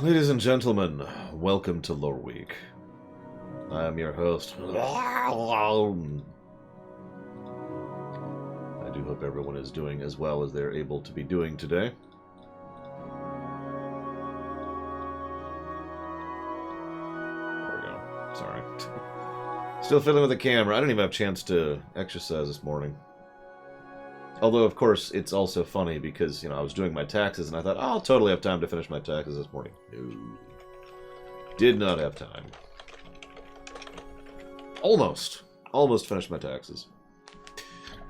Ladies and gentlemen, welcome to Loreweek. I am your host. I do hope everyone is doing as well as they're able to be doing today. There we go. Sorry. Still fiddling with the camera. I didn't even have a chance to exercise this morning. Although, of course, it's also funny because, I was doing my taxes and I thought, oh, I'll totally have time to finish my taxes this morning. No. Did not have time. Almost. Almost finished my taxes.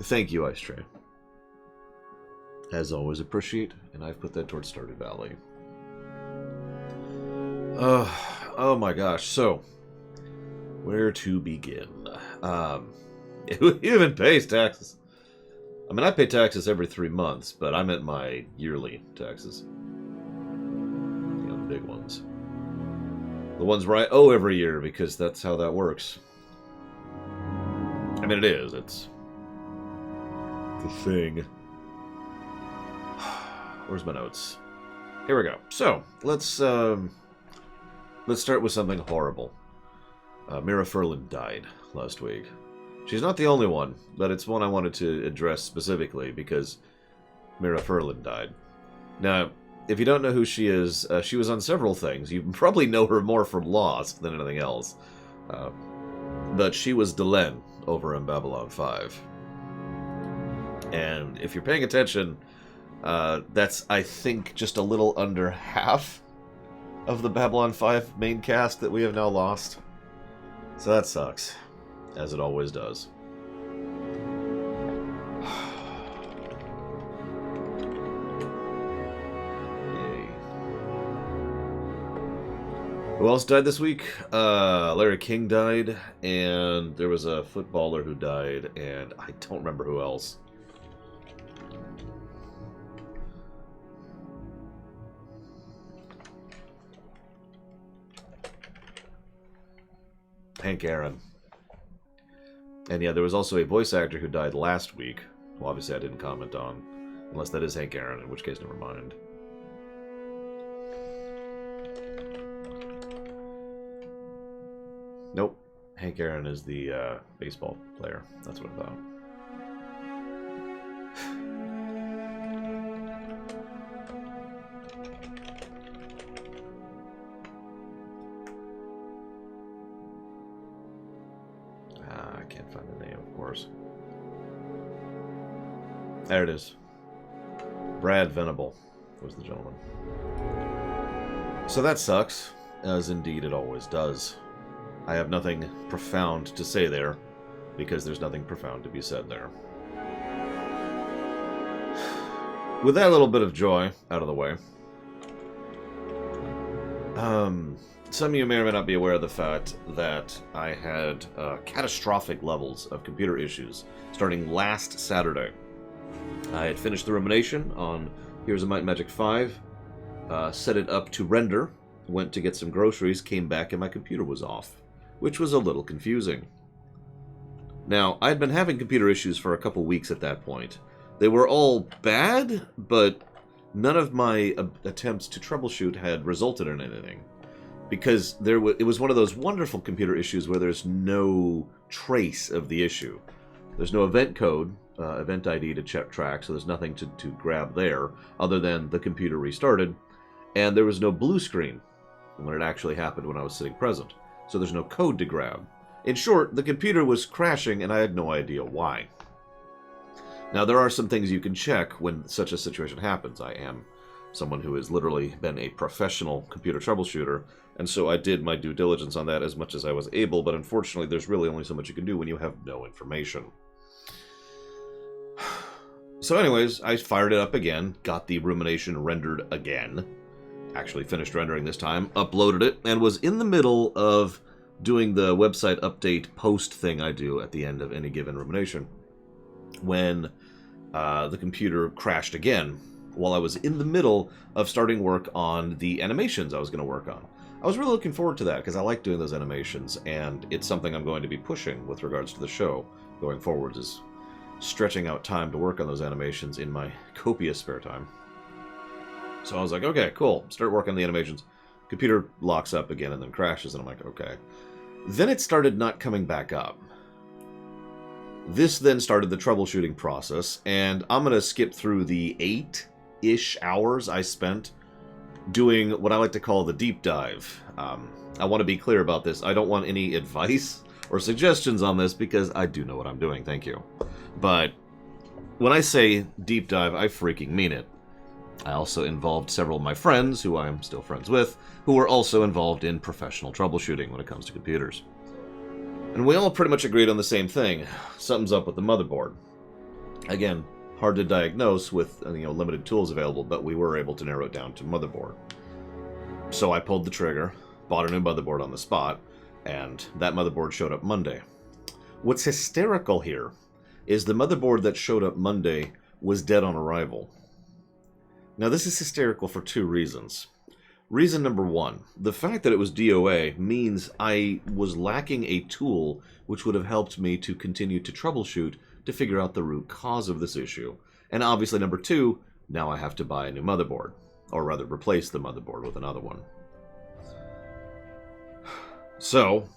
Thank you, Ice Tray. As always, appreciate, and I've put that towards Stardew Valley. Oh my gosh, so, where to begin? Who even pays taxes? I mean, I pay taxes every 3 months, but I meant my yearly taxes. The big ones. The ones where I owe every year, because that's how that works. I mean, it is. It's the thing. Where's my notes? Here we go. So, let's start with something horrible. Mira Furlan died last week. She's not the only one, but it's one I wanted to address specifically because Mira Furlan died. Now, if you don't know who she is, she was on several things. You probably know her more from Lost than anything else. But she was Delenn over in Babylon 5. And if you're paying attention, that's, I think, just a little under half of the Babylon 5 main cast that we have now lost. So that sucks. As it always does. Yay. Who else died this week? Larry King died, and there was a footballer who died, and I don't remember who else. Hank Aaron. And yeah, there was also a voice actor who died last week. Well, obviously I didn't comment on. Unless that is Hank Aaron, in which case, never mind. Nope. Hank Aaron is the baseball player. That's what I thought. I can't find the name, of course. There it is. Brad Venable was the gentleman. So that sucks, as indeed it always does. I have nothing profound to say there, because there's nothing profound to be said there. With that little bit of joy out of the way, some of you may or may not be aware of the fact that I had catastrophic levels of computer issues starting last Saturday. I had finished the rumination on Heroes of Might and Magic 5, set it up to render, went to get some groceries, came back, and my computer was off, which was a little confusing. Now, I'd been having computer issues for a couple weeks at that point. They were all bad, but none of my attempts to troubleshoot had resulted in anything. Because it was one of those wonderful computer issues where there's no trace of the issue. There's no event code, event ID to track, so there's nothing to grab there, other than the computer restarted, and there was no blue screen when it actually happened when I was sitting present. So there's no code to grab. In short, the computer was crashing, and I had no idea why. Now, there are some things you can check when such a situation happens. I am someone who has literally been a professional computer troubleshooter, and so I did my due diligence on that as much as I was able, but unfortunately there's really only so much you can do when you have no information. So anyways, I fired it up again, got the rumination rendered again, actually finished rendering this time, uploaded it, and was in the middle of doing the website update post thing I do at the end of any given rumination, when the computer crashed again, while I was in the middle of starting work on the animations I was going to work on. I was really looking forward to that, because I like doing those animations, and it's something I'm going to be pushing with regards to the show going forwards, is stretching out time to work on those animations in my copious spare time. So I was like, okay, cool. Start working on the animations. Computer locks up again and then crashes, and I'm like, okay. Then it started not coming back up. This then started the troubleshooting process, and I'm going to skip through the 8-ish hours I spent doing what I like to call the deep dive. I want to be clear about this. I don't want any advice or suggestions on this because I do know what I'm doing, thank you. But when I say deep dive, I freaking mean it. I also involved several of my friends, who I'm still friends with, who were also involved in professional troubleshooting when it comes to computers. And we all pretty much agreed on the same thing. Something's up with the motherboard. Again, hard to diagnose with limited tools available, but we were able to narrow it down to motherboard. So I pulled the trigger, bought a new motherboard on the spot, and that motherboard showed up Monday. What's hysterical here is the motherboard that showed up Monday was dead on arrival. Now this is hysterical for 2 reasons. Reason number 1, the fact that it was DOA means I was lacking a tool which would have helped me to continue to troubleshoot to figure out the root cause of this issue. And obviously number 2, now I have to buy a new motherboard, or rather replace the motherboard with another one. So,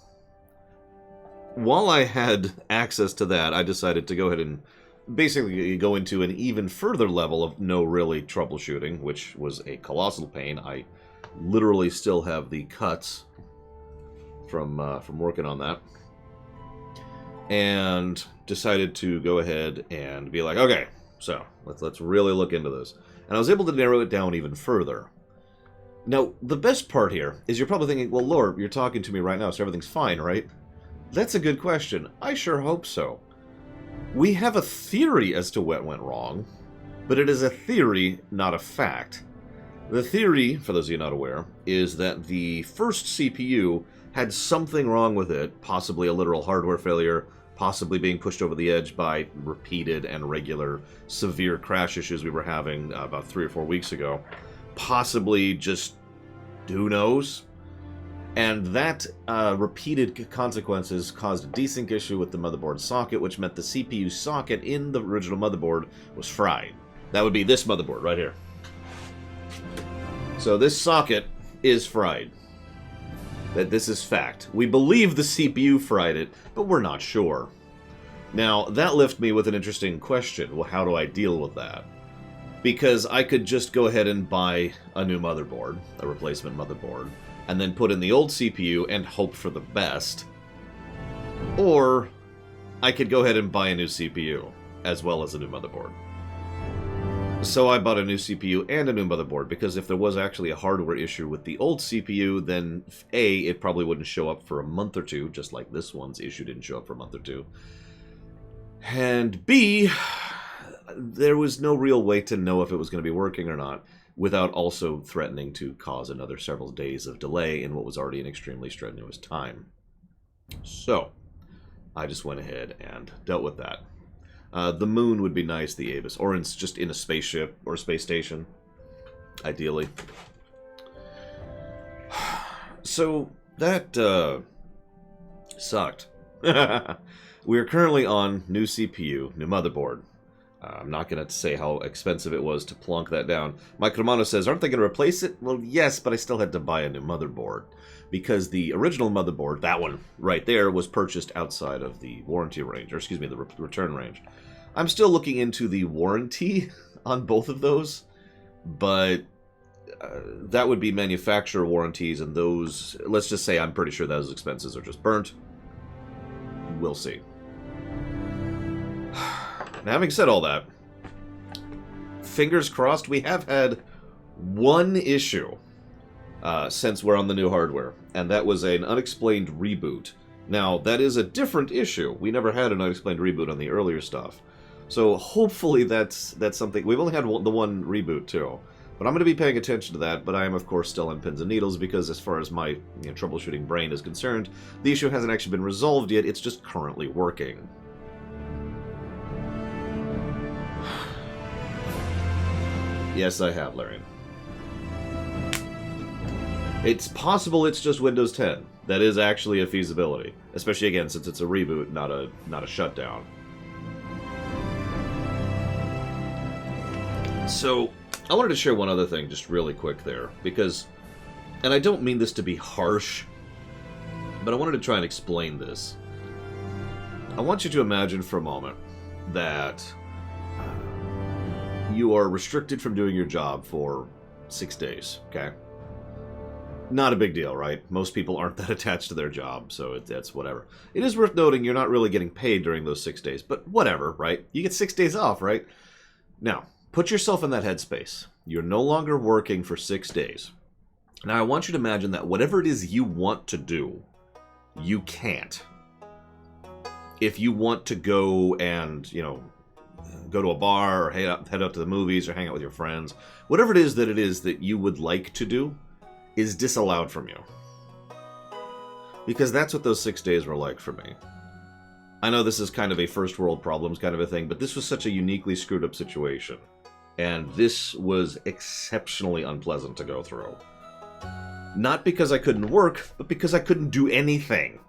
while I had access to that, I decided to go ahead and basically go into an even further level of really troubleshooting, which was a colossal pain. I literally still have the cuts from working on that, and decided to go ahead and be like, okay, so let's really look into this. And I was able to narrow it down even further. Now, the best part here is you're probably thinking, well, Lord, you're talking to me right now, so everything's fine, right? That's a good question. I sure hope so. We have a theory as to what went wrong, but it is a theory, not a fact. The theory, for those of you not aware, is that the first CPU had something wrong with it, possibly a literal hardware failure, possibly being pushed over the edge by repeated and regular severe crash issues we were having about 3 or 4 weeks ago. Possibly just, who knows? And that repeated consequences caused a desync issue with the motherboard socket, which meant the CPU socket in the original motherboard was fried. That would be this motherboard right here. So this socket is fried. This is fact. We believe the CPU fried it, but we're not sure. Now, that left me with an interesting question. Well, how do I deal with that? Because I could just go ahead and buy a new motherboard, a replacement motherboard, and then put in the old CPU and hope for the best. Or I could go ahead and buy a new CPU, as well as a new motherboard. So I bought a new CPU and a new motherboard, because if there was actually a hardware issue with the old CPU, then A, it probably wouldn't show up for a month or two, just like this one's issue didn't show up for a month or two. And B, there was no real way to know if it was going to be working or not, without also threatening to cause another several days of delay in what was already an extremely strenuous time. So, I just went ahead and dealt with that. The moon would be nice, the Abyss, or just in a spaceship or a space station, ideally. So, that sucked. We are currently on new CPU, new motherboard. I'm not going to say how expensive it was to plunk that down. Mike Romano says, aren't they going to replace it? Well, yes, but I still had to buy a new motherboard. Because the original motherboard, that one right there, was purchased outside of the warranty range, or excuse me, the return range. I'm still looking into the warranty on both of those, but that would be manufacturer warranties, and those, let's just say I'm pretty sure those expenses are just burnt. We'll see. Now, having said all that, fingers crossed, we have had one issue since we're on the new hardware, and that was an unexplained reboot. Now, that is a different issue. We never had an unexplained reboot on the earlier stuff. So hopefully that's something. We've only had the one reboot, too. But I'm going to be paying attention to that, but I am, of course, still on pins and needles, because as far as my troubleshooting brain is concerned, the issue hasn't actually been resolved yet. It's just currently working. Yes, I have, Larian. It's possible it's just Windows 10. That is actually a feasibility. Especially, again, since it's a reboot, not a shutdown. So, I wanted to share one other thing just really quick there, because, and I don't mean this to be harsh, but I wanted to try and explain this. I want you to imagine for a moment that you are restricted from doing your job for 6 days, okay? Not a big deal, right? Most people aren't that attached to their job, so that's whatever. It is worth noting you're not really getting paid during those 6 days, but whatever, right? You get 6 days off, right? Now, put yourself in that headspace. You're no longer working for 6 days. Now, I want you to imagine that whatever it is you want to do, you can't. If you want to go and, you know, go to a bar or head out to the movies or hang out with your friends, whatever it is that you would like to do is disallowed from you. Because that's what those 6 days were like for me. I know this is kind of a first world problems kind of a thing, but this was such a uniquely screwed up situation. And this was exceptionally unpleasant to go through. Not because I couldn't work, but because I couldn't do anything.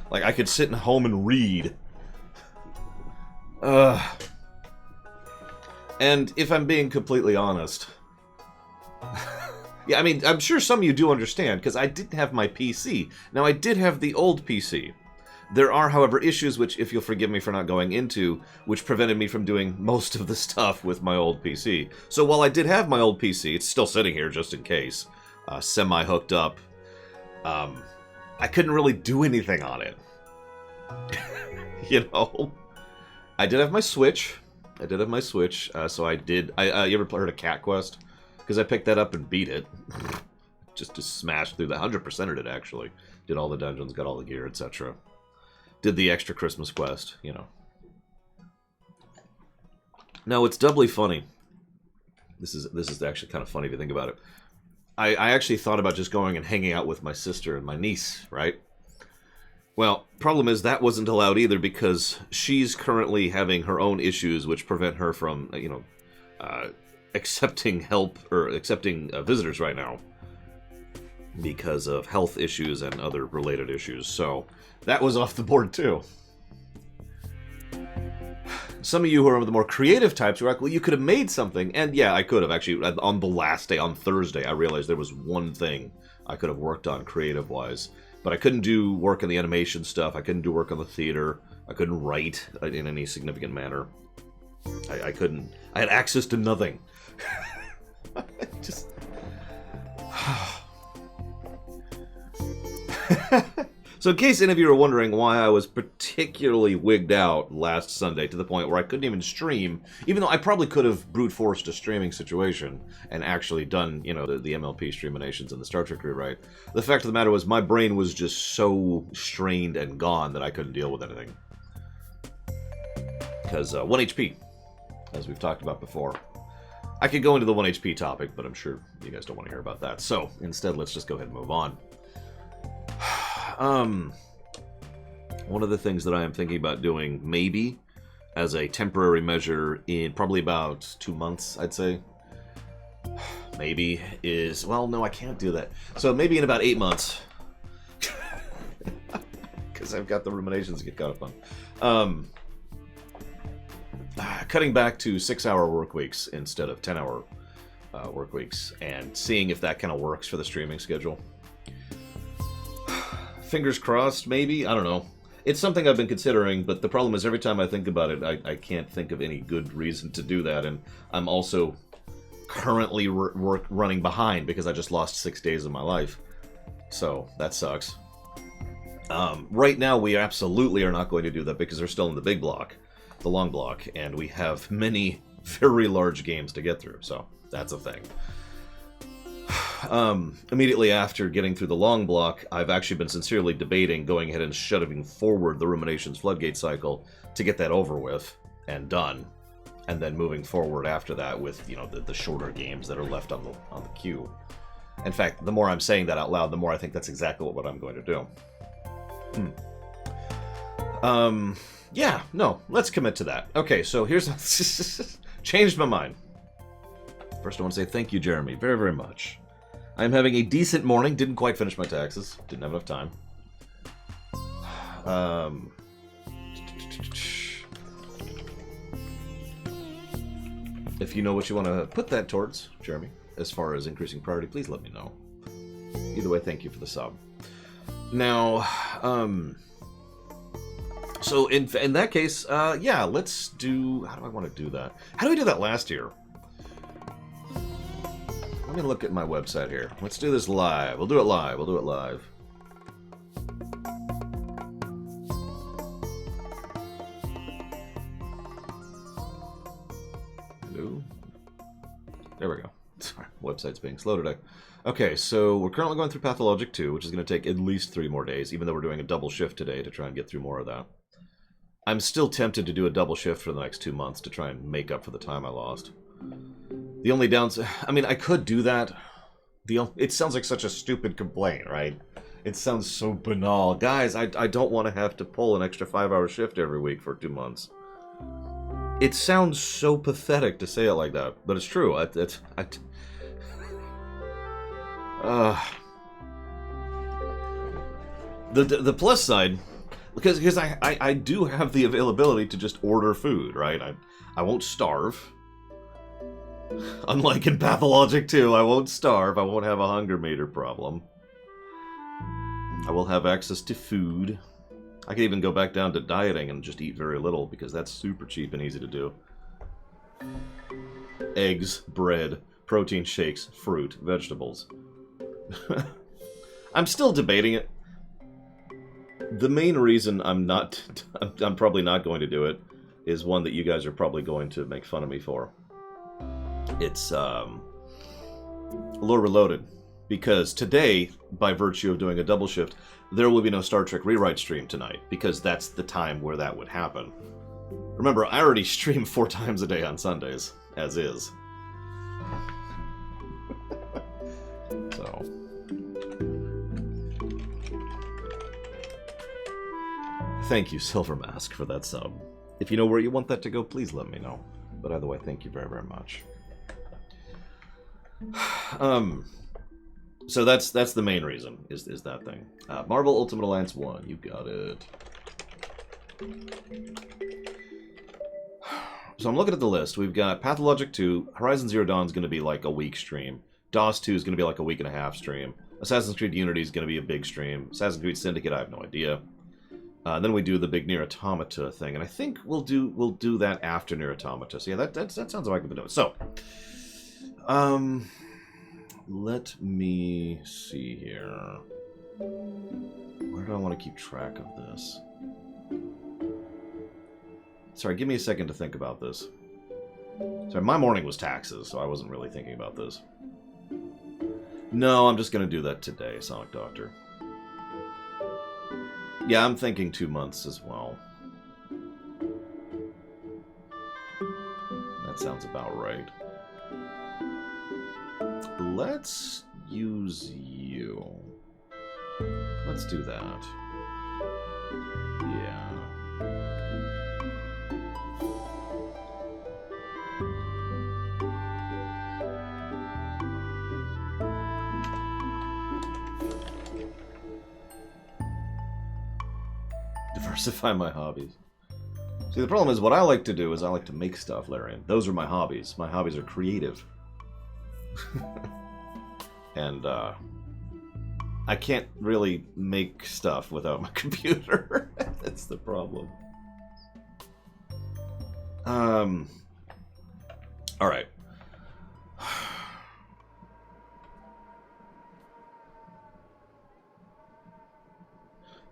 Like, I could sit at home and read. And if I'm being completely honest... yeah, I mean, I'm sure some of you do understand, because I didn't have my PC. Now, I did have the old PC. There are, however, issues which, if you'll forgive me for not going into, which prevented me from doing most of the stuff with my old PC. So while I did have my old PC, it's still sitting here just in case, semi-hooked up, I couldn't really do anything on it. You know? I did have my Switch. So I did... you ever heard of Cat Quest? Because I picked that up and beat it. Just to smash through the 100%ed it, actually. Did all the dungeons, got all the gear, etc. Did the extra Christmas quest, you know. Now, it's doubly funny. This is actually kind of funny if you think about it. I actually thought about just going and hanging out with my sister and my niece, right? Well, problem is that wasn't allowed either because she's currently having her own issues which prevent her from, you know, accepting help or accepting visitors right now because of health issues and other related issues. So that was off the board too. Some of you who are the more creative types were like, well, you could have made something. And yeah, I could have. Actually, on the last day, on Thursday, I realized there was one thing I could have worked on creative-wise. But I couldn't do work on the animation stuff. I couldn't do work on the theater. I couldn't write in any significant manner. I couldn't. I had access to nothing. Just... So in case any of you are wondering why I was particularly wigged out last Sunday to the point where I couldn't even stream, even though I probably could have brute forced a streaming situation and actually done, you know, the MLP streaminations and the Star Trek rewrite, the fact of the matter was my brain was just so strained and gone that I couldn't deal with anything. Because 1 HP, as we've talked about before. I could go into the 1 HP topic, but I'm sure you guys don't want to hear about that. So instead, let's just go ahead and move on. One of the things that I am thinking about doing, maybe, as a temporary measure in probably about 2 months, I'd say, maybe, is... Well, no, I can't do that. So maybe in about 8 months, because I've got the ruminations to get caught up on. Cutting back to 6-hour work weeks instead of 10-hour work weeks, and seeing if that kind of works for the streaming schedule. Fingers crossed, maybe? I don't know. It's something I've been considering, but the problem is every time I think about it, I can't think of any good reason to do that, and I'm also currently running behind because I just lost 6 days of my life. So, that sucks. Right now, we absolutely are not going to do that because we're still in the big block, the long block, and we have many very large games to get through, so that's a thing. Immediately after getting through the long block, I've actually been sincerely debating going ahead and shoving forward the Ruminations Floodgate cycle to get that over with and done, and then moving forward after that with, you know, the shorter games that are left on the queue. In fact, the more I'm saying that out loud, the more I think that's exactly what I'm going to do. Yeah, no, let's commit to that. Okay, so here's... changed my mind. First, I want to say thank you, Jeremy, very, very much. I'm having a decent morning. Didn't quite finish my taxes. Didn't have enough time. If you know what you want to put that towards, Jeremy, as far as increasing priority, please let me know. Either way, thank you for the sub. Now, so in that case, yeah, let's do... How do I want to do that? How do we do that last year? Let me look at my website here. Let's do this live. We'll do it live. We'll do it live. Hello? There we go. Sorry, website's being slow today. Okay, so we're currently going through Pathologic 2, which is going to take at least 3 more days, even though we're doing a double shift today to try and get through more of that. I'm still tempted to do a double shift for the next 2 months to try and make up for the time I lost. The only downside... I mean, I could do that. It sounds like such a stupid complaint, right? It sounds so banal. Guys, I don't want to have to pull an extra 5-hour shift every week for 2 months. It sounds so pathetic to say it like that, but it's true. The plus side, because I do have the availability to just order food, right? I won't starve. Unlike in Pathologic 2, I won't starve. I won't have a hunger meter problem. I will have access to food. I can even go back down to dieting and just eat very little, because that's super cheap and easy to do. Eggs, bread, protein shakes, fruit, vegetables. I'm still debating it. The main reason I'm probably not going to do it is one that you guys are probably going to make fun of me for. It's Lore Reloaded. Because today, by virtue of doing a double shift, there will be no Star Trek Rewrite stream tonight, because that's the time where that would happen. Remember, I already stream 4 times a day on Sundays, as is. So... Thank you, Silver Mask, for that sub. If you know where you want that to go, please let me know. But either way, thank you very, very much. So that's the main reason, is that thing. Marvel Ultimate Alliance 1, you got it. So I'm looking at the list. We've got Pathologic 2, Horizon Zero Dawn is going to be like a week stream. DOS 2 is going to be like a week and a half stream. Assassin's Creed Unity is going to be a big stream. Assassin's Creed Syndicate, I have no idea. Then we do the big Nier Automata thing, and I think we'll do that after Nier Automata. So yeah, that sounds like I've been doing. So, let me see here. Where do I want to keep track of this? Sorry, give me a second to think about this. Sorry, my morning was taxes, so I wasn't really thinking about this. No, I'm just going to do that today, Sonic Doctor. Yeah, I'm thinking 2 months as well. That sounds about right. Let's use you. Let's do that. Yeah. Diversify my hobbies. See, the problem is what I like to do is I like to make stuff, Larian. Those are my hobbies. My hobbies are creative. And, I can't really make stuff without my computer. That's the problem. Alright.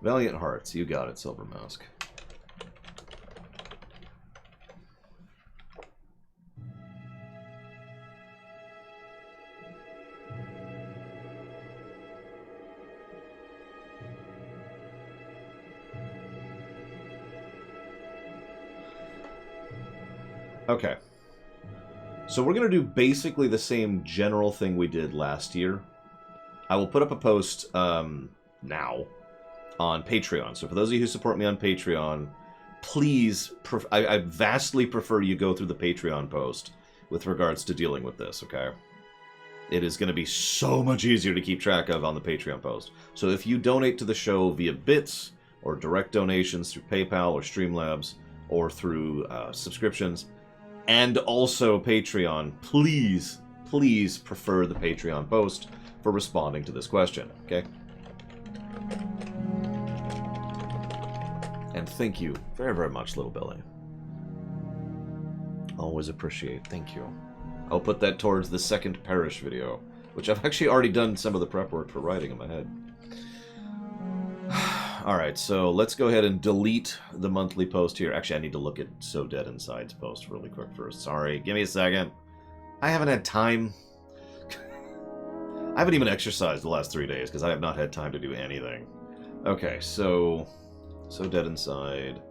Valiant Hearts, you got it, Silver Mask. Okay. So we're going to do basically the same general thing we did last year. I will put up a post now on Patreon. So for those of you who support me on Patreon, please, I vastly prefer you go through the Patreon post with regards to dealing with this, okay? It is going to be so much easier to keep track of on the Patreon post. So if you donate to the show via bits or direct donations through PayPal or Streamlabs or through subscriptions, and also Patreon, please, please prefer the Patreon post for responding to this question, okay? And thank you very, very much, Little Billy. Always appreciate. Thank you. I'll put that towards the second Parish video, which I've actually already done some of the prep work for writing in my head. Alright, so let's go ahead and delete the monthly post here. Actually, I need to look at So Dead Inside's post really quick first. Sorry, give me a second. I haven't had time. I haven't even exercised the last 3 days because I have not had time to do anything. Okay, So Dead Inside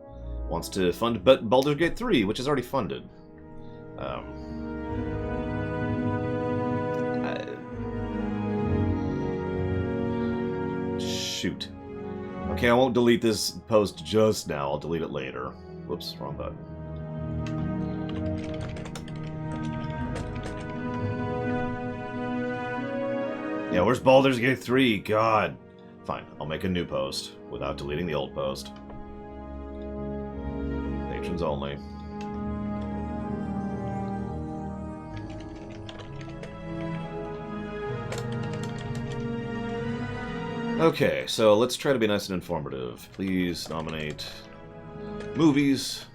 wants to fund Baldur's Gate 3, which is already funded. Shoot. Okay, I won't delete this post just now. I'll delete it later. Whoops, wrong button. Yeah, where's Baldur's Gate 3? God. Fine, I'll make a new post without deleting the old post. Patrons only. Okay, so let's try to be nice and informative. Please nominate movies.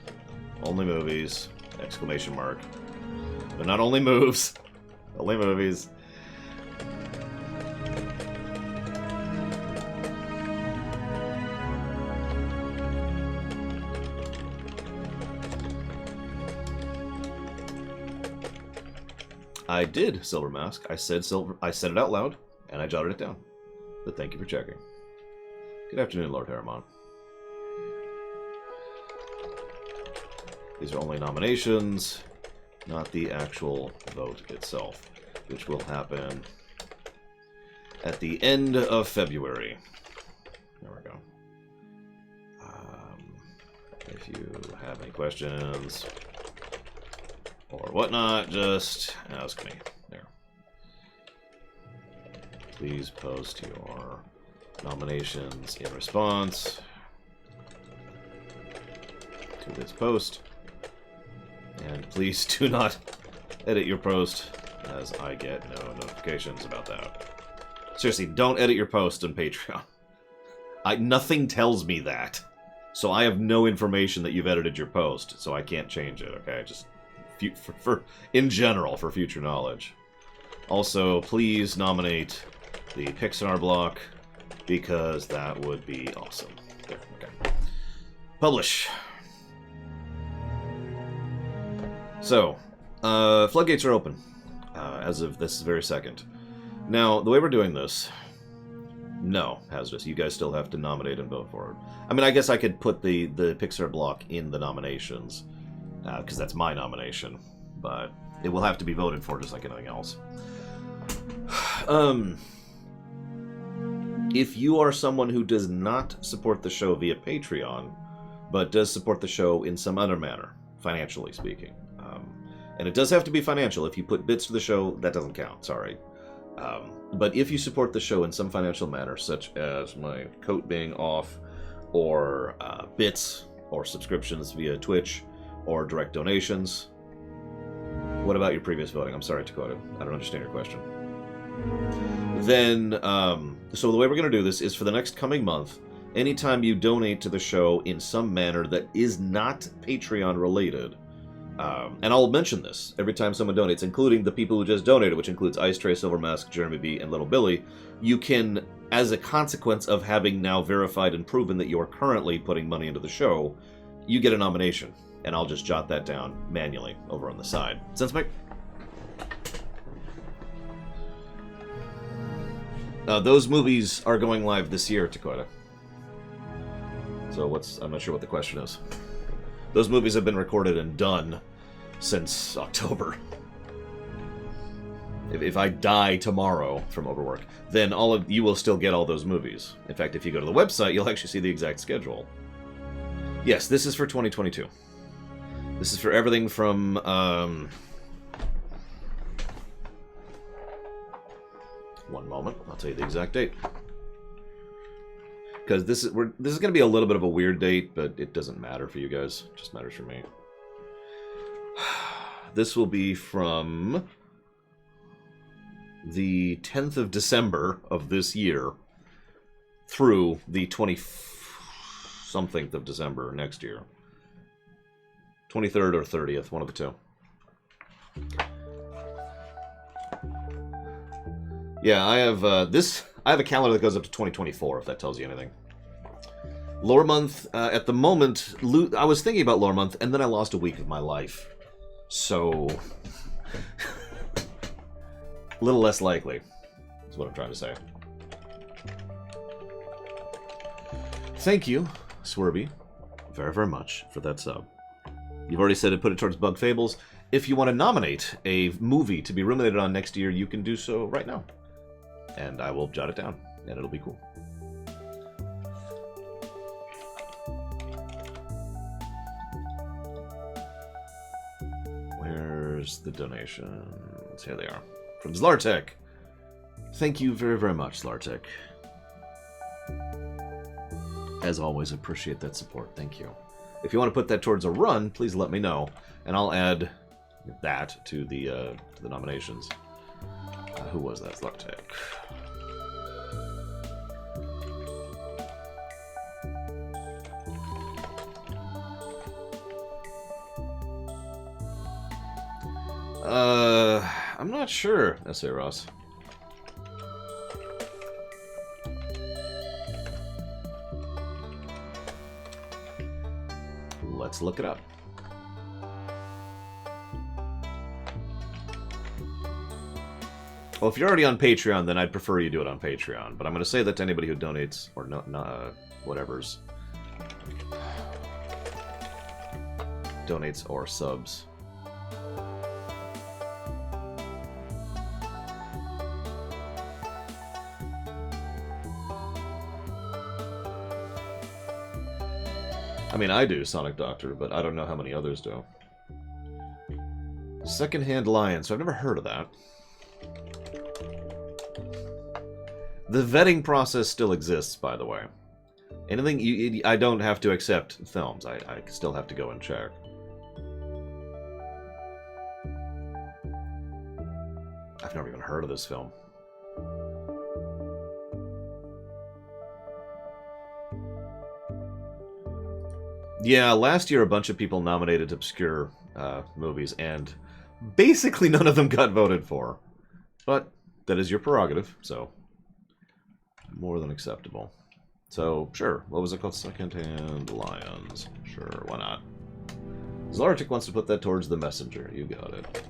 Only movies. Exclamation mark. They're not only moves. Only movies. I did, Silver Mask. I said it out loud, and I jotted it down. But thank you for checking. Good afternoon, Lord Harriman. These are only nominations, not the actual vote itself, which will happen at the end of February. There we go. If you have any questions or whatnot, just ask me. There. Please post your nominations in response to this post. And please do not edit your post, as I get no notifications about that. Seriously, don't edit your post on Patreon. Nothing tells me that. So I have no information that you've edited your post, so I can't change it, okay? Just in general, for future knowledge. Also, please nominate the Pixar block, because that would be awesome. There, okay. Publish. So, floodgates are open, as of this very second. Now, the way we're doing this... No, Hazardous, you guys still have to nominate and vote for it. I mean, I guess I could put the Pixar block in the nominations, because that's my nomination, but it will have to be voted for just like anything else. If you are someone who does not support the show via Patreon, but does support the show in some other manner, financially speaking, and it does have to be financial. If you put bits to the show, that doesn't count, sorry. But if you support the show in some financial manner, such as my coat being off, or bits, or subscriptions via Twitch, or direct donations... What about your previous voting? I'm sorry, Dakota. I don't understand your question. Then, so the way we're going to do this is for the next coming month, anytime you donate to the show in some manner that is not Patreon-related... and I'll mention this every time someone donates, including the people who just donated, which includes Ice Tray, Silver Mask, Jeremy B, and Little Billy. You can, as a consequence of having now verified and proven that you are currently putting money into the show, you get a nomination. And I'll just jot that down manually over on the side. Sense make? Those movies are going live this year, Dakota. So I'm not sure what the question is. Those movies have been recorded and done since October. If I die tomorrow from overwork, then you will still get all those movies. In fact, if you go to the website, you'll actually see the exact schedule. Yes, this is for 2022. This is for everything from, one moment, I'll tell you the exact date. Because this is going to be a little bit of a weird date, but it doesn't matter for you guys. It just matters for me. This will be from the 10th of December of this year through the 20-something of December next year. 23rd or 30th, one of the two. Yeah, I have I have a calendar that goes up to 2024, if that tells you anything. Lore Month, at the moment, I was thinking about Lore Month, and then I lost a week of my life. So, a little less likely, is what I'm trying to say. Thank you, Swerby, very, very much for that sub. You've already said it, put it towards Bug Fables. If you want to nominate a movie to be ruminated on next year, you can do so right now. And I will jot it down, and it'll be cool. Where's the donations? Here they are. From Zlartek. Thank you very, very much, Zlartek. As always, appreciate that support. Thank you. If you want to put that towards a run, please let me know, and I'll add that to the nominations. Who was that? Zlartek. I'm not sure, S.A. Ross. Let's look it up. Well, if you're already on Patreon, then I'd prefer you do it on Patreon. But I'm going to say that to anybody who donates, or whatever's. Donates or subs. I mean, I do, Sonic Doctor, but I don't know how many others do. Secondhand Lion, so I've never heard of that. The vetting process still exists, by the way. Anything I don't have to accept films. I still have to go and check. I've never even heard of this film. Yeah, last year a bunch of people nominated obscure movies, and basically none of them got voted for. But that is your prerogative, so more than acceptable. So, sure. What was it called? Secondhand Lions. Sure, why not? Zlartic wants to put that towards The Messenger. You got it.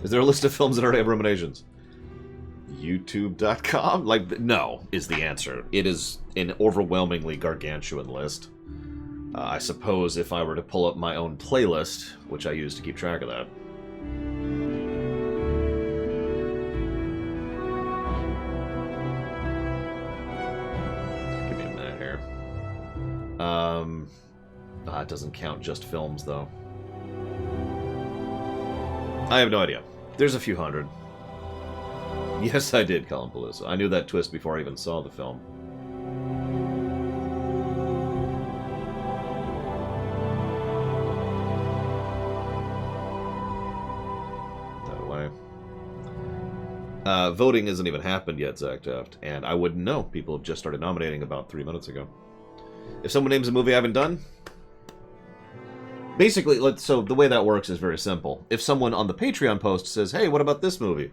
Is there a list of films that already have ruminations? YouTube.com? Like, no, is the answer. It is an overwhelmingly gargantuan list. I suppose if I were to pull up my own playlist, which I use to keep track of that. Give me a minute here. It doesn't count just films, though. I have no idea. There's a few hundred. Yes, I did, Colin Palooza. I knew that twist before I even saw the film. Voting hasn't even happened yet, Zach Taft, and I wouldn't know. People have just started nominating about 3 minutes ago. If someone names a movie I haven't done, basically, so the way that works is very simple. If someone on the Patreon post says, "Hey, what about this movie?"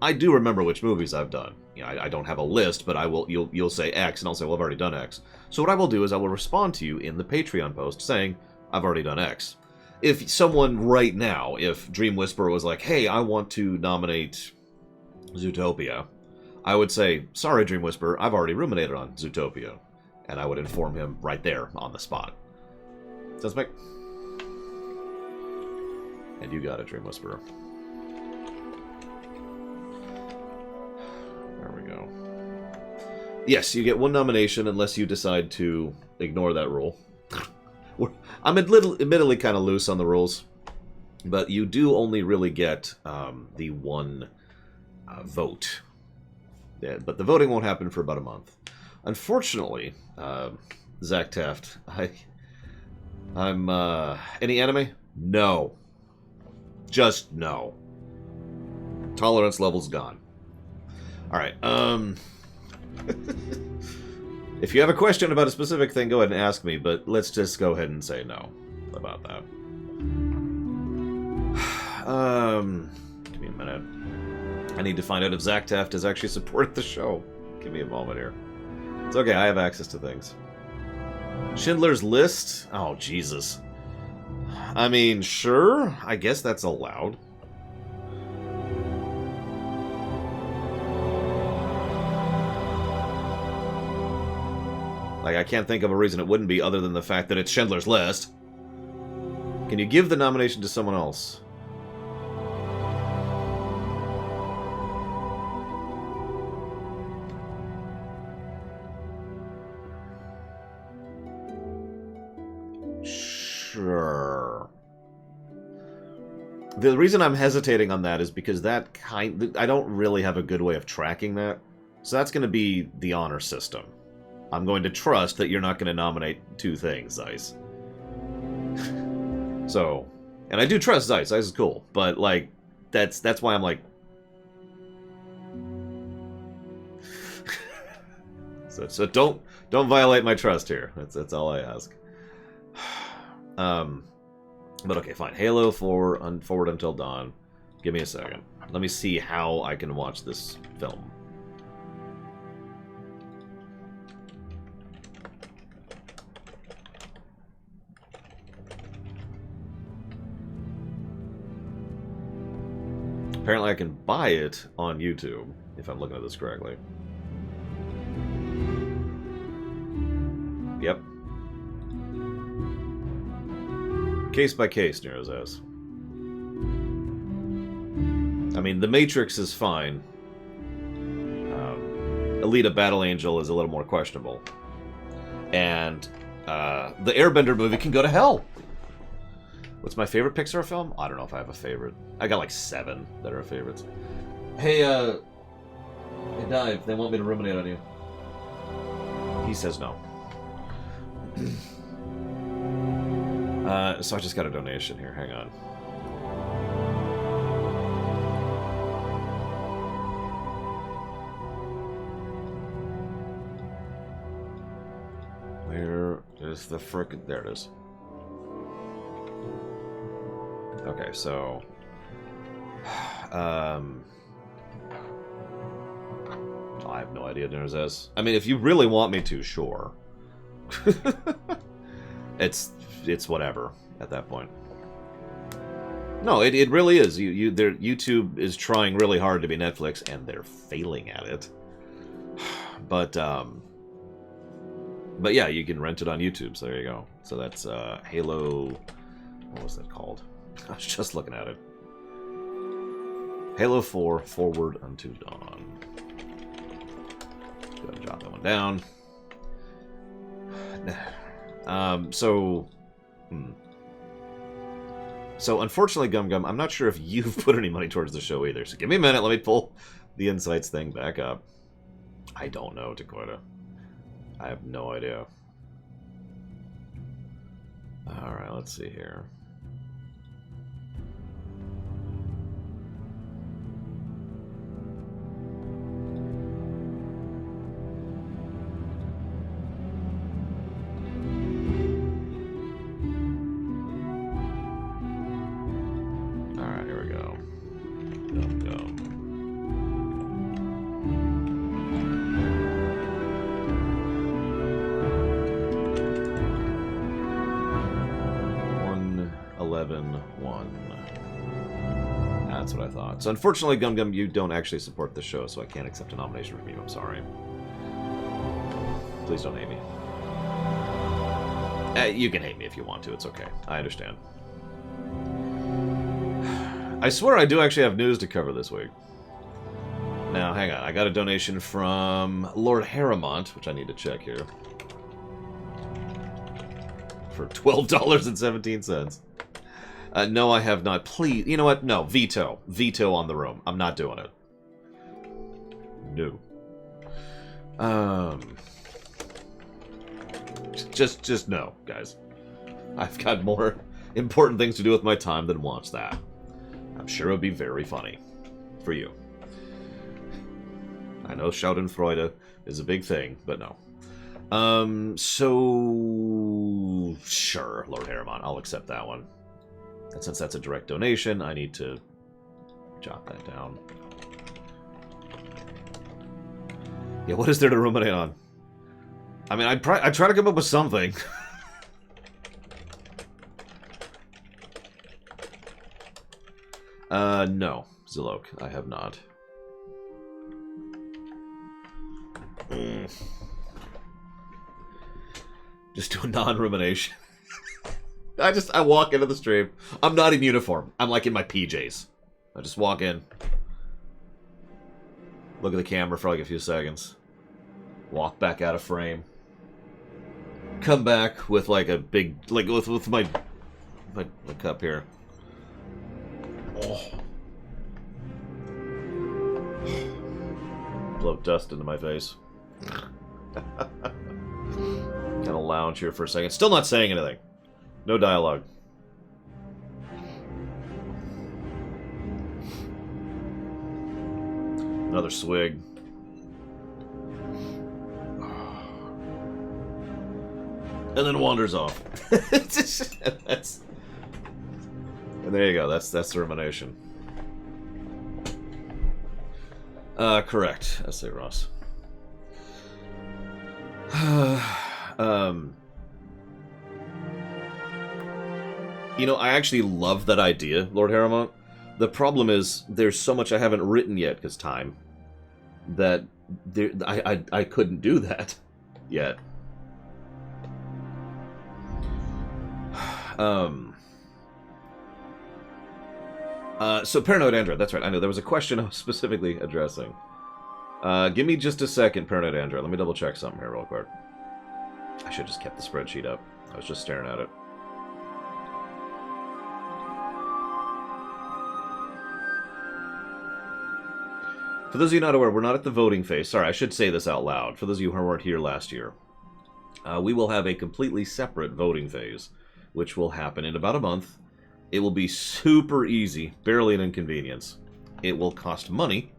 I do remember which movies I've done. You know, I don't have a list, but I will. You'll say X, and I'll say, "Well, I've already done X." So what I will do is I will respond to you in the Patreon post saying, "I've already done X." If someone right now, if Dream Whisperer was like, "Hey, I want to nominate Zootopia," I would say, "Sorry, Dream Whisperer, I've already ruminated on Zootopia," and I would inform him right there on the spot. Sounds make. And you got it, Dream Whisperer. There we go. Yes, you get one nomination unless you decide to ignore that rule. I'm admittedly kind of loose on the rules, but you do only really get the one vote. Yeah, but the voting won't happen for about a month. Unfortunately, Zach Taft, I'm any anime? No. Just no. Tolerance level's gone. Alright, if you have a question about a specific thing, go ahead and ask me, but let's just go ahead and say no about that. Give me a minute. I need to find out if Zactaft has actually supported the show. Give me a moment here. It's okay, I have access to things. Schindler's List? Oh, Jesus. I mean, sure. I guess that's allowed. Like, I can't think of a reason it wouldn't be other than the fact that it's Schindler's List. Can you give the nomination to someone else? Sure. The reason I'm hesitating on that is because I don't really have a good way of tracking that. So that's going to be the honor system. I'm going to trust that you're not going to nominate two things, Zeiss. So, and I do trust Zeiss. Zeiss is cool, but like that's why I'm like. so don't violate my trust here. That's all I ask. But okay, fine. Halo 4 Forward Until Dawn. Give me a second. Let me see how I can watch this film. Apparently I can buy it on YouTube, if I'm looking at this correctly. Yep. Case by case, Nero says. I mean, The Matrix is fine. Alita Battle Angel is a little more questionable. And the Airbender movie can go to hell. What's my favorite Pixar film? I don't know if I have a favorite. I got like 7 that are favorites. Hey, Dive, they want me to ruminate on you. He says no. So I just got a donation here. Hang on. Where is the frickin'... There it is. Okay, so... I have no idea, Nerzes. I mean, if you really want me to, sure. It's whatever at that point. No, it really is. YouTube is trying really hard to be Netflix, and they're failing at it. But yeah, you can rent it on YouTube, so there you go. So that's Halo... What was that called? I was just looking at it. Halo 4 Forward Unto Dawn. Go ahead and jot that one down. So unfortunately, Gum Gum, I'm not sure if you've put any money towards the show either. So give me a minute. Let me pull the Insights thing back up. I don't know, Dakota. I have no idea. Alright, let's see here. Alright, here we go. Gum Gum. That's what I thought. So unfortunately, Gum Gum, you don't actually support the show, so I can't accept a nomination from you. I'm sorry. Please don't hate me. You can hate me if you want to. It's okay. I understand. I swear I do actually have news to cover this week. Now, hang on. I got a donation from Lord Harrimont, which I need to check here. For $12.17. No, I have not. Please, you know what? No, veto. Veto on the room. I'm not doing it. No. Just no, guys. I've got more important things to do with my time than watch that. I'm sure it would be very funny for you. I know Schadenfreude is a big thing, but no. So sure, Lord Harriman, I'll accept that one. And since that's a direct donation, I need to jot that down. Yeah, what is there to ruminate on? I mean, I try to come up with something. No, Zilok, I have not. Just do a non-rumination. I walk into the stream. I'm not in uniform. I'm like in my PJs. I just walk in. Look at the camera for like a few seconds. Walk back out of frame. Come back with like a big, like with my cup here. Oh. Blow dust into my face. Kind of lounge here for a second. Still not saying anything. No dialogue. Another swig. And then wanders off. And there you go. That's the rumination. Correct. I say Ross. You know, I actually love that idea, Lord Harriman. The problem is there's so much I haven't written yet because time that I couldn't do that yet. So Paranoid Android, that's right. I know there was a question I was specifically addressing. Give me just a second, Paranoid Android. Let me double check something here real quick. I should have just kept the spreadsheet up. I was just staring at it. For those of you not aware, we're not at the voting phase. Sorry, I should say this out loud. For those of you who weren't here last year, we will have a completely separate voting phase, which will happen in about a month. It will be super easy, barely an inconvenience. It will cost money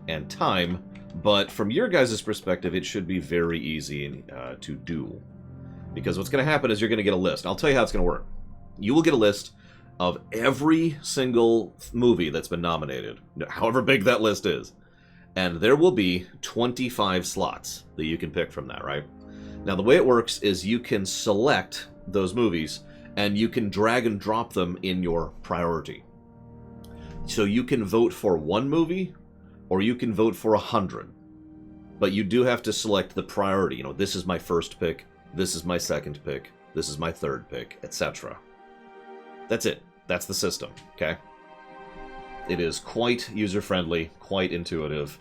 and time, but from your guys' perspective, it should be very easy to do. Because what's going to happen is you're going to get a list. I'll tell you how it's going to work. You will get a list of every single movie that's been nominated, however big that list is. And there will be 25 slots that you can pick from that, right? Now, the way it works is you can select those movies, and you can drag and drop them in your priority. So you can vote for one movie, or you can vote for 100. But you do have to select the priority. You know, this is my first pick, this is my second pick, this is my third pick, etc. That's it. That's the system, okay? It is quite user-friendly, quite intuitive.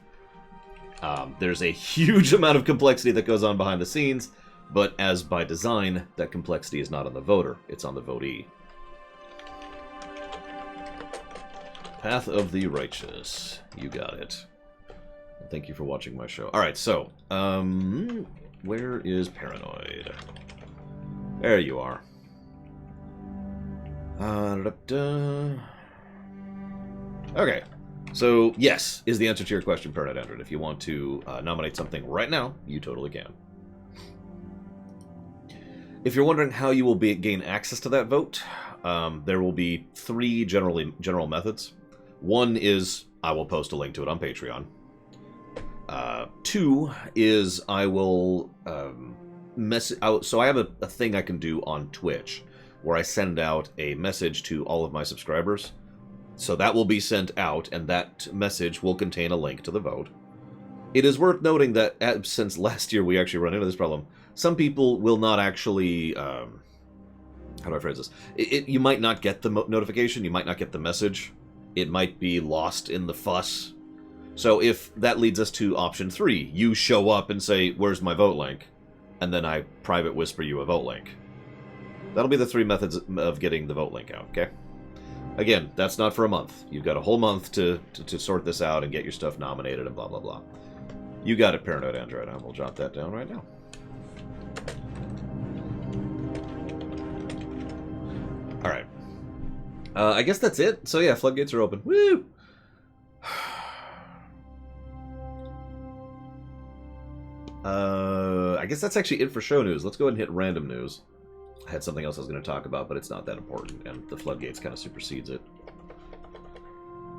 There's a huge amount of complexity that goes on behind the scenes, but as by design, that complexity is not on the voter, it's on the votee. Path of the Righteous. You got it. Thank you for watching my show. Alright, so, where is Paranoid? There you are. Okay, so yes is the answer to your question, Paranoid Android. If you want to nominate something right now, you totally can. If you're wondering how you will gain access to that vote, there will be three general methods. One is I will post a link to it on Patreon. Two is I will so I have a thing I can do on Twitch where I send out a message to all of my subscribers. So that will be sent out, and that message will contain a link to the vote. It is worth noting that since last year we actually run into this problem, some people will not actually... how do I phrase this? You might not get the notification, you might not get the message. It might be lost in the fuss. So if that leads us to option 3, you show up and say, where's my vote link? And then I private whisper you a vote link. That'll be the 3 methods of getting the vote link out, okay? Again, that's not for a month. You've got a whole month to sort this out and get your stuff nominated and blah, blah, blah. You got it, Paranoid Android. I will jot that down right now. Alright. I guess that's it. So yeah, floodgates are open. Woo! I guess that's actually it for show news. Let's go ahead and hit random news. I had something else I was going to talk about, but it's not that important, and the floodgates kind of supersedes it.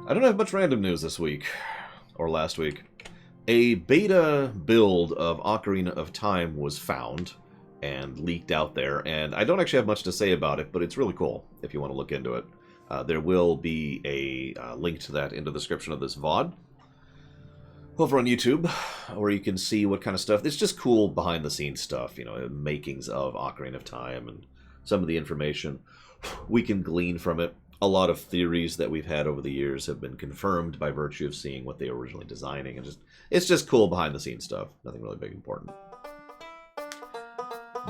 I don't have much random news this week, or last week. A beta build of Ocarina of Time was found and leaked out there, and I don't actually have much to say about it, but it's really cool if you want to look into it. There will be a link to that in the description of this VOD over on YouTube, where you can see what kind of stuff. It's just cool behind-the-scenes stuff, you know, makings of Ocarina of Time and some of the information we can glean from it. A lot of theories that we've had over the years have been confirmed by virtue of seeing what they were originally designing, and it's just cool behind-the-scenes stuff. Nothing really big important.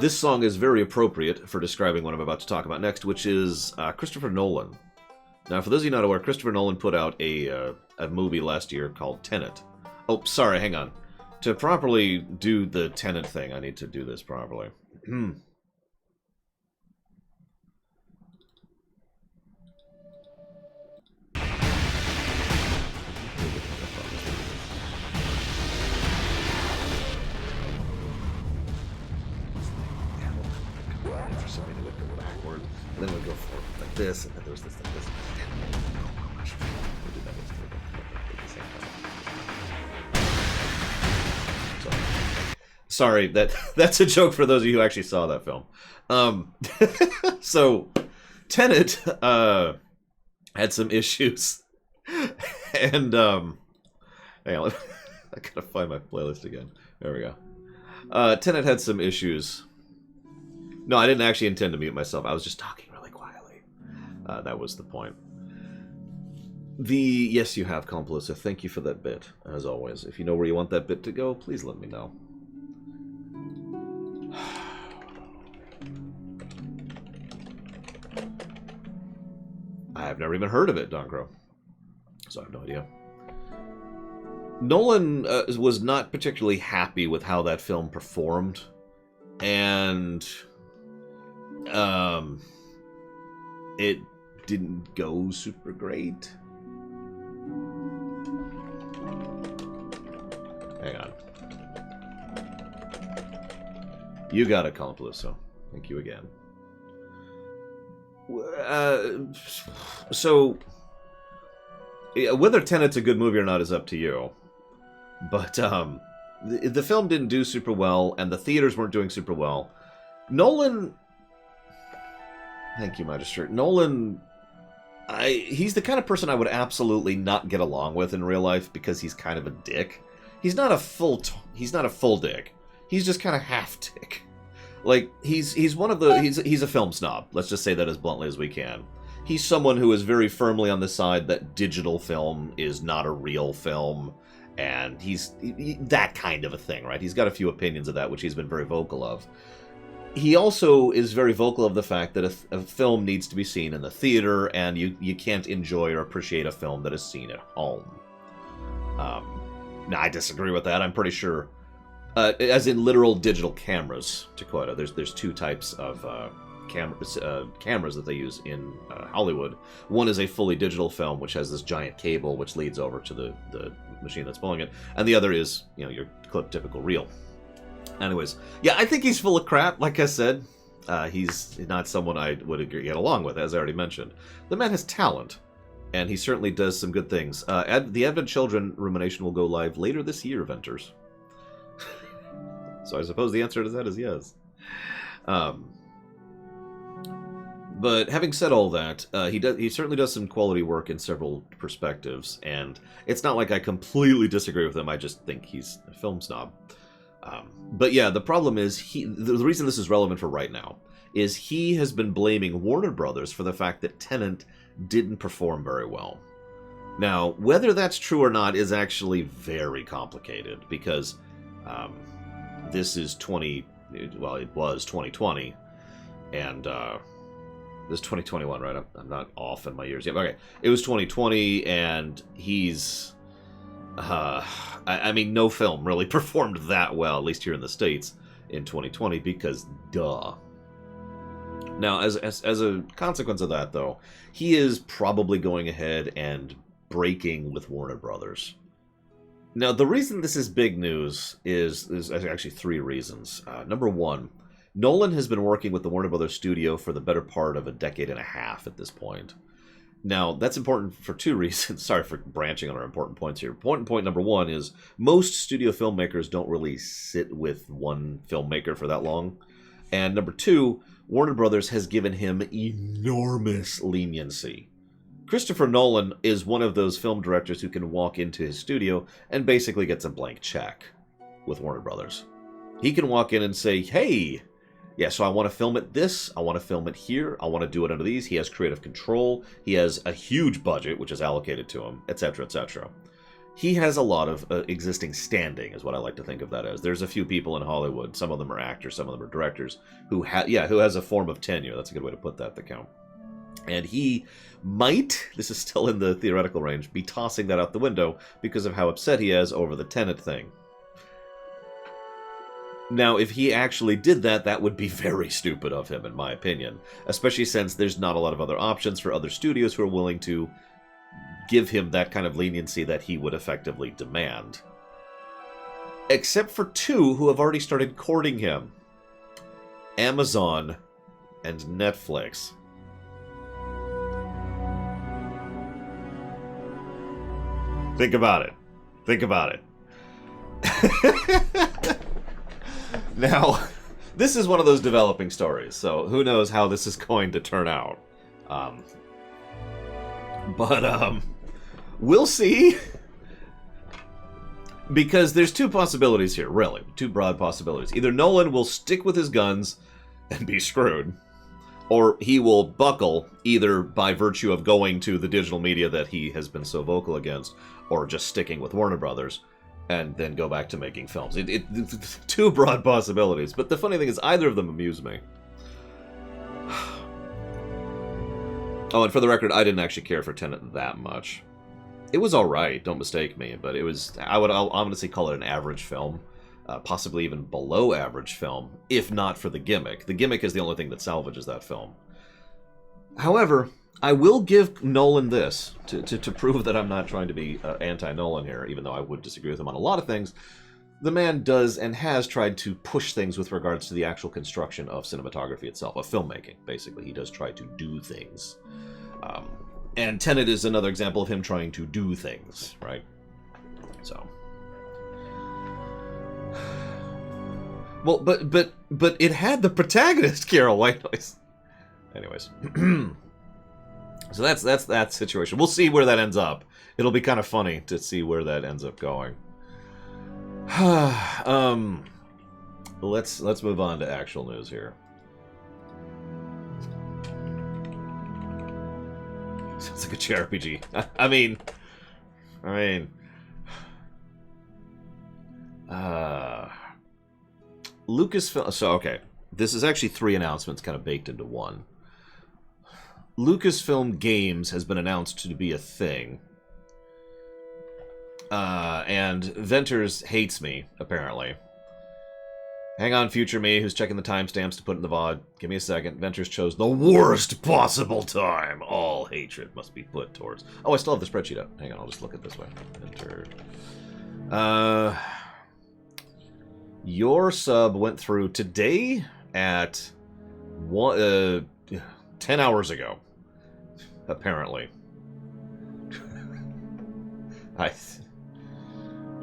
This song is very appropriate for describing what I'm about to talk about next, which is Christopher Nolan. Now, for those of you not aware, Christopher Nolan put out a movie last year called Tenet. Oh, sorry, hang on. To properly do the Tenet thing, I need to do this properly. For somebody to go backward, and then we go forward like this, and then there's this, like this. Oh gosh, we'll do that at the same time. Sorry, that's a joke for those of you who actually saw that film. So, Tenet had some issues, and hang on, I gotta find my playlist again. There we go. Tenet had some issues. No, I didn't actually intend to mute myself. I was just talking really quietly. That was the point. Yes, you have, Compalissa. Thank you for that bit, as always. If you know where you want that bit to go, please let me know. I have never even heard of it, Doncro. So I have no idea. Nolan was not particularly happy with how that film performed. And it didn't go super great. Hang on. You got it, Compalissa. Thank you again. So, whether Tenet's a good movie or not is up to you. But, the film didn't do super well, and the theaters weren't doing super well. Nolan... Thank you, Magistrate. Nolan... he's the kind of person I would absolutely not get along with in real life because he's kind of a dick. He's not a full dick. He's just kind of half dick. Like, he's one of the... He's a film snob. Let's just say that as bluntly as we can. He's someone who is very firmly on the side that digital film is not a real film. And he's that kind of a thing, right? He's got a few opinions of that, which he's been very vocal of. He also is very vocal of the fact that a film needs to be seen in the theater, and you can't enjoy or appreciate a film that is seen at home. Now, I disagree with that. I'm pretty sure, as in literal digital cameras, to quote it, there's two types of cameras that they use in Hollywood. One is a fully digital film, which has this giant cable which leads over to the machine that's pulling it, and the other is, you know, your typical reel. Anyways, yeah, I think he's full of crap. Like I said, he's not someone I would get along with, as I already mentioned. The man has talent, and he certainly does some good things. The Advent Children rumination will go live later this year, Venters. So I suppose the answer to that is yes. But having said all that, he certainly does some quality work in several perspectives, and it's not like I completely disagree with him. I just think he's a film snob. But yeah, the problem is the reason this is relevant for right now is he has been blaming Warner Brothers for the fact that Tenet didn't perform very well. Now, whether that's true or not is actually very complicated because this is it was 2020, and this is 2021, right? I'm not off in my years yet. Okay, it was 2020, and he's... I mean, no film really performed that well, at least here in the States, in 2020, because duh. Now, as a consequence of that, though, he is probably going ahead and breaking with Warner Brothers. Now, the reason this is big news is actually three reasons. Number one, Nolan has been working with the Warner Brothers studio for the better part of a decade and a half at this point. Now, that's important for two reasons. Sorry for branching on our important points here. Point number one is most studio filmmakers don't really sit with one filmmaker for that long. And number two, Warner Brothers has given him enormous leniency. Christopher Nolan is one of those film directors who can walk into his studio and basically gets a blank check with Warner Brothers. He can walk in and say, hey, yeah, so I want to film it this, I want to film it here, I want to do it under these. He has creative control, he has a huge budget, which is allocated to him, etc., etc. He has a lot of existing standing, is what I like to think of that as. There's a few people in Hollywood, some of them are actors, some of them are directors, who has a form of tenure. That's a good way to put that, the count. And he might, this is still in the theoretical range, be tossing that out the window because of how upset he is over the Tenet thing. Now, if he actually did that, that would be very stupid of him, in my opinion. Especially since there's not a lot of other options for other studios who are willing to give him that kind of leniency that he would effectively demand. Except for two who have already started courting him. Amazon and Netflix. Think about it. Think about it. Now, this is one of those developing stories, so who knows how this is going to turn out. We'll see. Because there's two possibilities here, really. Two broad possibilities. Either Nolan will stick with his guns and be screwed, or he will buckle, either by virtue of going to the digital media that he has been so vocal against, or just sticking with Warner Brothers, and then go back to making films. It's two broad possibilities, but the funny thing is either of them amuse me. Oh, and for the record, I didn't actually care for Tenet that much. It was alright, don't mistake me, but it was, I'll honestly call it an average film. Possibly even below average film, if not for the gimmick. The gimmick is the only thing that salvages that film. However, I will give Nolan this, to prove that I'm not trying to be anti-Nolan here, even though I would disagree with him on a lot of things. The man does and has tried to push things with regards to the actual construction of cinematography itself, of filmmaking, basically. He does try to do things. And Tenet is another example of him trying to do things, right? So... Well, but it had the protagonist, Carol White Noise. Anyways. So that's that situation. We'll see where that ends up. It'll be kind of funny to see where that ends up going. Let's move on to actual news here. Sounds like a JRPG. I mean, Lucasfilm... So, okay. This is actually three announcements kind of baked into one. Lucasfilm Games has been announced to be a thing. And Venters hates me, apparently. Hang on, future me, who's checking the timestamps to put in the VOD. Give me a second. Venters chose the worst possible time. All hatred must be put towards... Oh, I still have the spreadsheet up. Hang on, I'll just look at this way. Enter. Your sub went through today at 10 hours ago, apparently.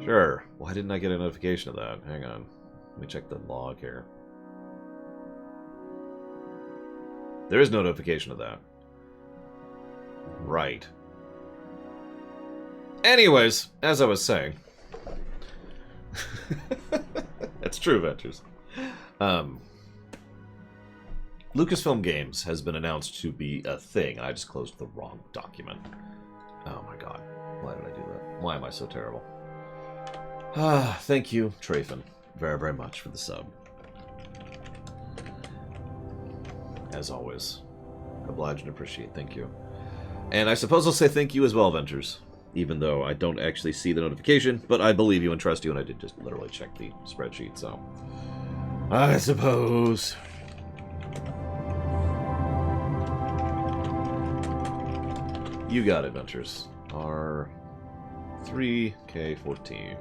Sure. Why didn't I get a notification of that? Hang on. Let me check the log here. There is no notification of that. Right. Anyways, as I was saying... That's true, Ventures. Lucasfilm Games has been announced to be a thing. I just closed the wrong document. Oh my god. Why did I do that? Why am I so terrible? Thank you, Trafin, very, very much for the sub. As always. Obliged and appreciate. Thank you. And I suppose I'll say thank you as well, Ventures. Even though I don't actually see the notification, but I believe you and trust you, and I did just literally check the spreadsheet, so... I suppose... You got adventures. R3K14.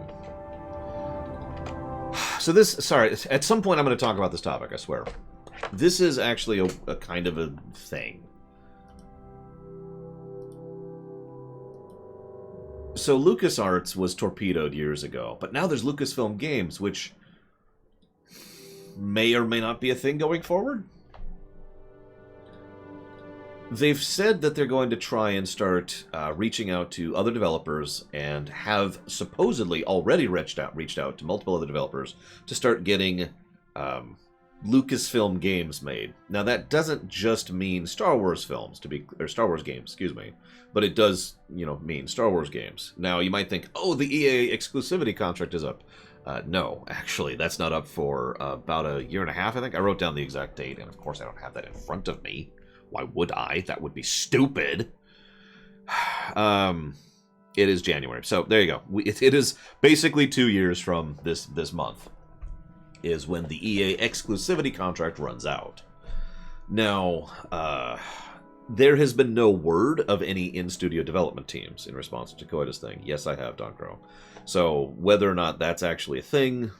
So this, sorry, at some point I'm going to talk about this topic, I swear. This is actually a kind of a thing. So LucasArts was torpedoed years ago, but now there's Lucasfilm Games, which may or may not be a thing going forward. They've said that they're going to try and start reaching out to other developers and have supposedly already reached out to multiple other developers to start getting Lucasfilm games made. Now that doesn't just mean Star Wars films, or Star Wars games, excuse me, but it does, mean Star Wars games. Now you might think, oh, the EA exclusivity contract is up. No, actually, that's not up for about a year and a half, I think. I wrote down the exact date, and of course I don't have that in front of me. Why would I? That would be stupid. It is January. So, there you go. It is basically 2 years from this month is when the EA exclusivity contract runs out. Now, there has been no word of any in-studio development teams in response to Koita's thing. Yes, I have, Don Crow. So, whether or not that's actually a thing,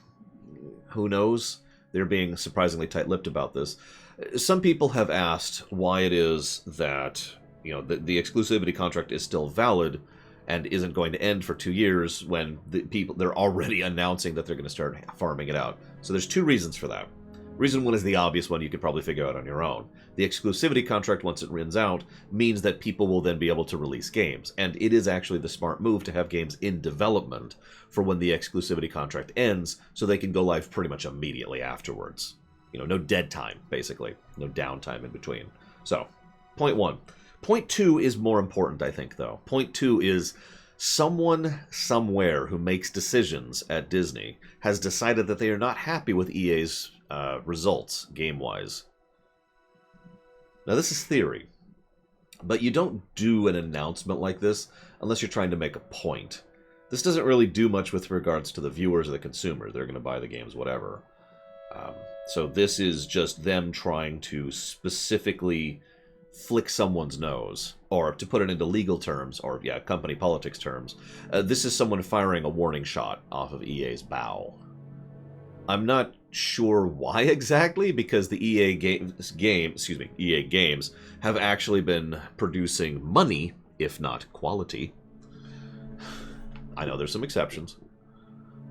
who knows? They're being surprisingly tight-lipped about this. Some people have asked why it is that, the exclusivity contract is still valid and isn't going to end for 2 years when they're already announcing that they're going to start farming it out. So there's two reasons for that. Reason one is the obvious one you could probably figure out on your own. The exclusivity contract, once it runs out, means that people will then be able to release games. And it is actually the smart move to have games in development for when the exclusivity contract ends, so they can go live pretty much immediately afterwards. No dead time, basically. No downtime in between. So, point one. Point two is more important, I think, though. Point two is someone somewhere who makes decisions at Disney has decided that they are not happy with EA's results, game-wise. Now, this is theory. But you don't do an announcement like this unless you're trying to make a point. This doesn't really do much with regards to the viewers or the consumer. They're going to buy the games, whatever. So this is just them trying to specifically flick someone's nose, or to put it into legal terms, or company politics terms, this is someone firing a warning shot off of EA's bow. I'm not sure why exactly, because the EA games have actually been producing money, if not quality. I know there's some exceptions,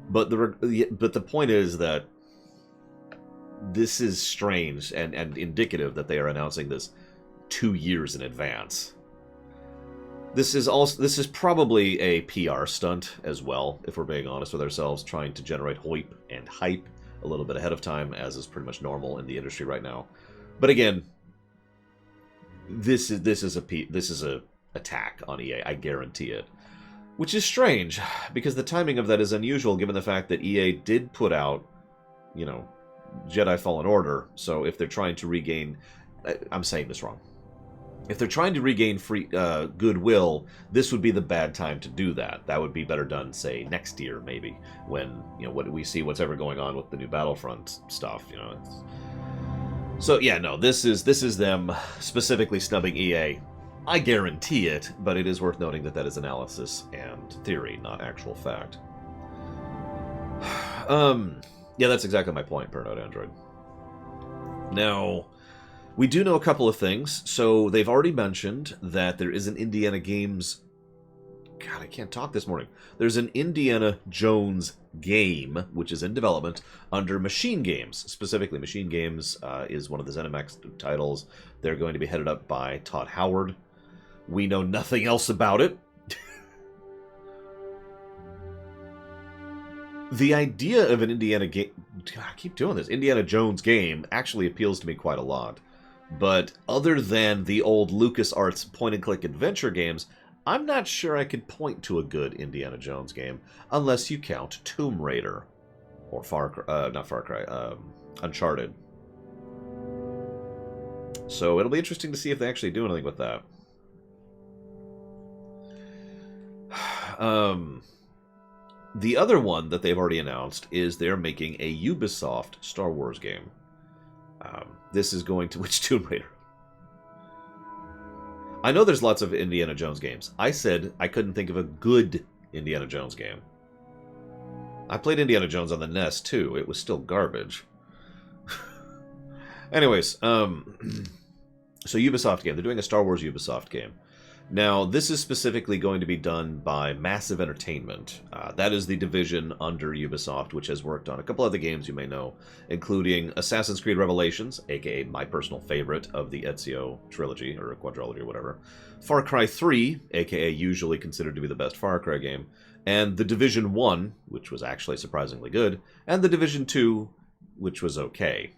but the point is that this is strange and indicative that they are announcing this 2 years in advance. This is probably a PR stunt as well, if we're being honest with ourselves, trying to generate hype a little bit ahead of time, as is pretty much normal in the industry right now. But again, this is a attack on EA, I guarantee it. Which is strange, because the timing of that is unusual given the fact that EA did put out, Jedi Fallen Order, so if they're trying to regain... I'm saying this wrong. If they're trying to regain goodwill, this would be the bad time to do that. That would be better done, say, next year, maybe, when, what we see what's ever going on with the new Battlefront stuff, So, yeah, no, this is them specifically snubbing EA. I guarantee it, but it is worth noting that that is analysis and theory, not actual fact. Yeah, that's exactly my point, Burnout Android. Now, we do know a couple of things. So, they've already mentioned that there is an Indiana Games... God, I can't talk this morning. There's an Indiana Jones game, which is in development, under Machine Games. Specifically, Machine Games is one of the ZeniMax titles. They're going to be headed up by Todd Howard. We know nothing else about it. The idea of an Indiana Jones game actually appeals to me quite a lot. But other than the old LucasArts point-and-click adventure games, I'm not sure I could point to a good Indiana Jones game, unless you count Tomb Raider. Or Uncharted. So it'll be interesting to see if they actually do anything with that. The other one that they've already announced is they're making a Ubisoft Star Wars game. This is going to... Which Tomb Raider? I know there's lots of Indiana Jones games. I said I couldn't think of a good Indiana Jones game. I played Indiana Jones on the NES, too. It was still garbage. Anyways, so Ubisoft game. They're doing a Star Wars Ubisoft game. Now, this is specifically going to be done by Massive Entertainment. That is the division under Ubisoft, which has worked on a couple other games you may know, including Assassin's Creed Revelations, aka my personal favorite of the Ezio trilogy, or quadrilogy, or whatever. Far Cry 3, aka usually considered to be the best Far Cry game, and The Division 1, which was actually surprisingly good, and The Division 2, which was okay.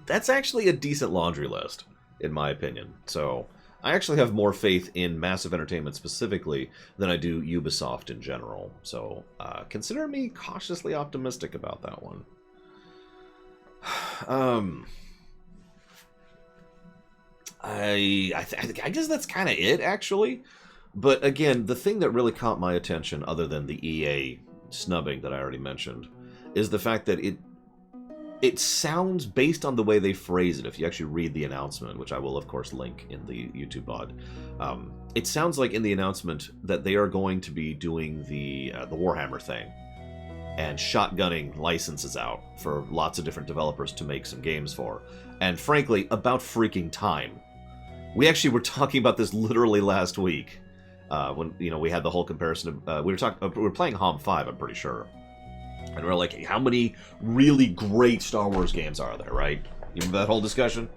That's actually a decent laundry list, in my opinion. So I actually have more faith in Massive Entertainment specifically than I do Ubisoft in general. So consider me cautiously optimistic about that one. I guess that's kind of it, actually. But again, the thing that really caught my attention, other than the EA snubbing that I already mentioned, is the fact that it sounds, based on the way they phrase it, if you actually read the announcement, which I will, of course, link in the YouTube pod, it sounds like in the announcement that they are going to be doing the Warhammer thing and shotgunning licenses out for lots of different developers to make some games for. And frankly, about freaking time. We actually were talking about this literally last week when we had the whole comparison of we were playing HOM 5, I'm pretty sure. And we're like, how many really great Star Wars games are there, right? You remember that whole discussion?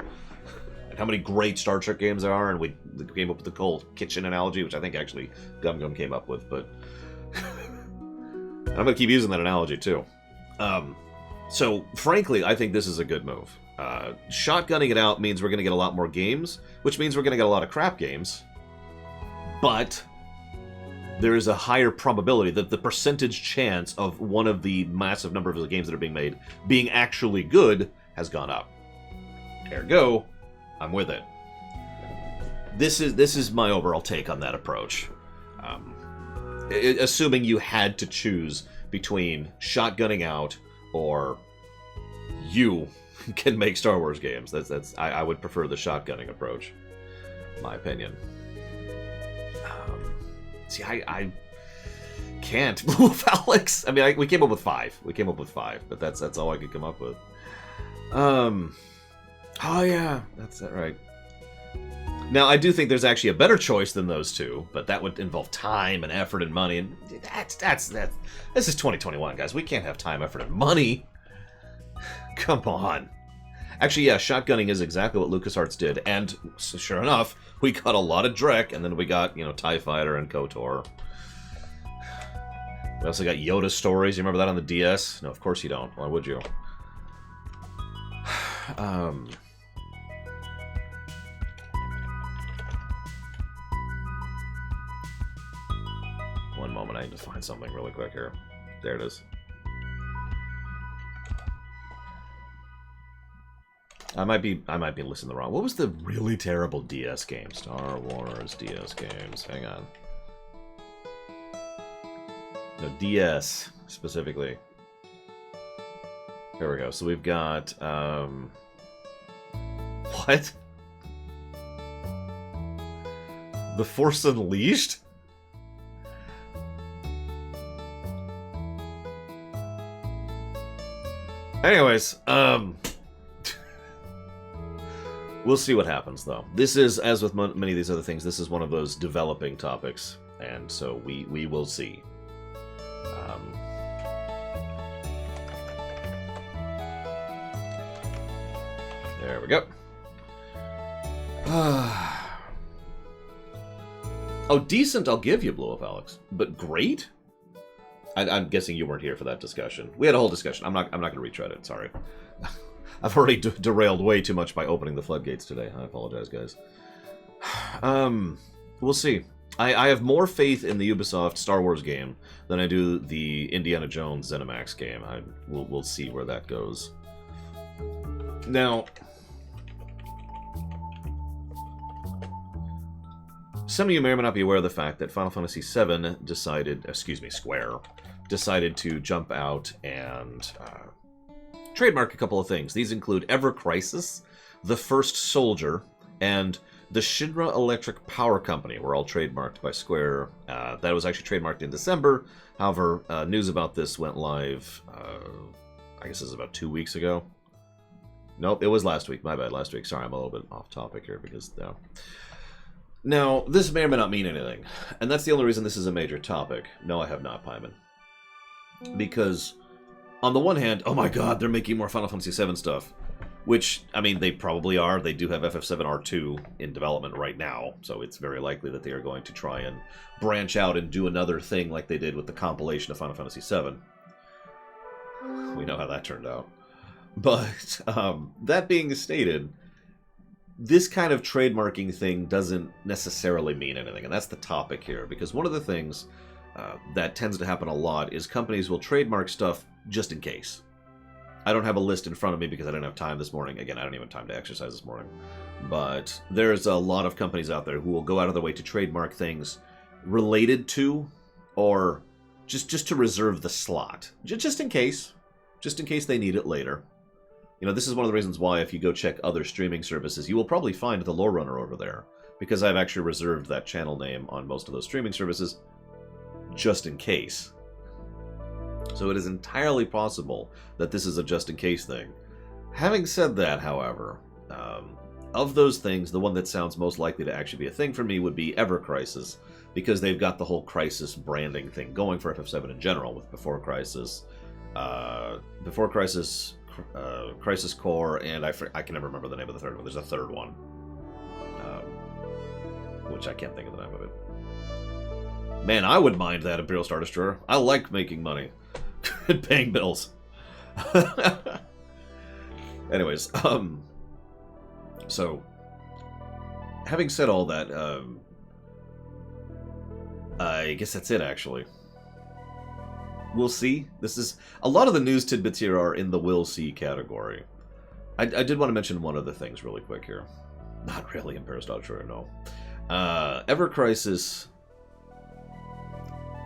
And how many great Star Trek games there are? And we came up with the whole kitchen analogy, which I think actually Gum Gum came up with, but I'm going to keep using that analogy, too. So, frankly, I think this is a good move. Shotgunning it out means we're going to get a lot more games, which means we're going to get a lot of crap games. But there is a higher probability that the percentage chance of one of the massive number of the games that are being made being actually good has gone up. Ergo, I'm with it. This is my overall take on that approach. Assuming you had to choose between shotgunning out or you can make Star Wars games, I would prefer the shotgunning approach, in my opinion. See, I can't move Alex. I mean, we came up with 5. But that's all I could come up with. Oh yeah, that's that right. Now, I do think there's actually a better choice than those two, but that would involve time and effort and money, and that's this is 2021, guys. We can't have time, effort, and money. Come on. Actually, yeah, shotgunning is exactly what LucasArts did, and sure enough, we got a lot of Drek, and then we got, TIE Fighter and KOTOR. We also got Yoda stories. You remember that on the DS? No, of course you don't. Why would you? One moment, I need to find something really quick here. There it is. I might be listening the wrong. What was the really terrible DS game? Star Wars DS games. Hang on. No, DS specifically. Here we go. So we've got what? The Force Unleashed? Anyways, we'll see what happens, though. This is, as with many of these other things, this is one of those developing topics, and so we will see. There we go. Oh, decent, I'll give you, Blue Up Alex. But great? I'm guessing you weren't here for that discussion. We had a whole discussion. I'm not going to retread it, sorry. I've already derailed way too much by opening the floodgates today. I apologize, guys. We'll see. I have more faith in the Ubisoft Star Wars game than I do the Indiana Jones ZeniMax game. We'll see where that goes. Now, some of you may or may not be aware of the fact that Final Fantasy VII Square decided to jump out and trademark a couple of things. These include Ever Crisis, The First Soldier, and The Shinra Electric Power Company were all trademarked by Square. That was actually trademarked in December. However, news about this went live, I guess it was about 2 weeks ago. Nope, it was last week. My bad, last week. Sorry, I'm a little bit off topic here because... Now, this may or may not mean anything. And that's the only reason this is a major topic. No, I have not, Pyman. Because, on the one hand, oh my god, they're making more Final Fantasy VII stuff. Which, I mean, they probably are. They do have FF7 R2 in development right now, so it's very likely that they are going to try and branch out and do another thing like they did with the compilation of Final Fantasy VII. We know how that turned out. But, that being stated, this kind of trademarking thing doesn't necessarily mean anything, and that's the topic here, because one of the things that tends to happen a lot is companies will trademark stuff just in case. I don't have a list in front of me because I didn't have time this morning. Again, I don't even have time to exercise this morning. But there's a lot of companies out there who will go out of their way to trademark things related to, or just to reserve the slot. Just in case. Just in case they need it later. You know, this is one of the reasons why if you go check other streaming services, you will probably find the Lore Runner over there. Because I've actually reserved that channel name on most of those streaming services, just in case. So it is entirely possible that this is a just-in-case thing. Having said that, however, of those things, the one that sounds most likely to actually be a thing for me would be Ever Crisis, because they've got the whole Crisis branding thing going for FF7 in general, with Before Crisis, Crisis Core, and I can never remember the name of the third one. There's a third one, which I can't think of the name of it. Man, I would mind that, Imperial Star Destroyer. I like making money. And paying bills. Anyways, so, having said all that, I guess that's it, actually. We'll see. This is... A lot of the news tidbits here are in the we'll see category. I did want to mention one other things really quick here. Not really Imperial Star Destroyer, no. Ever Crisis...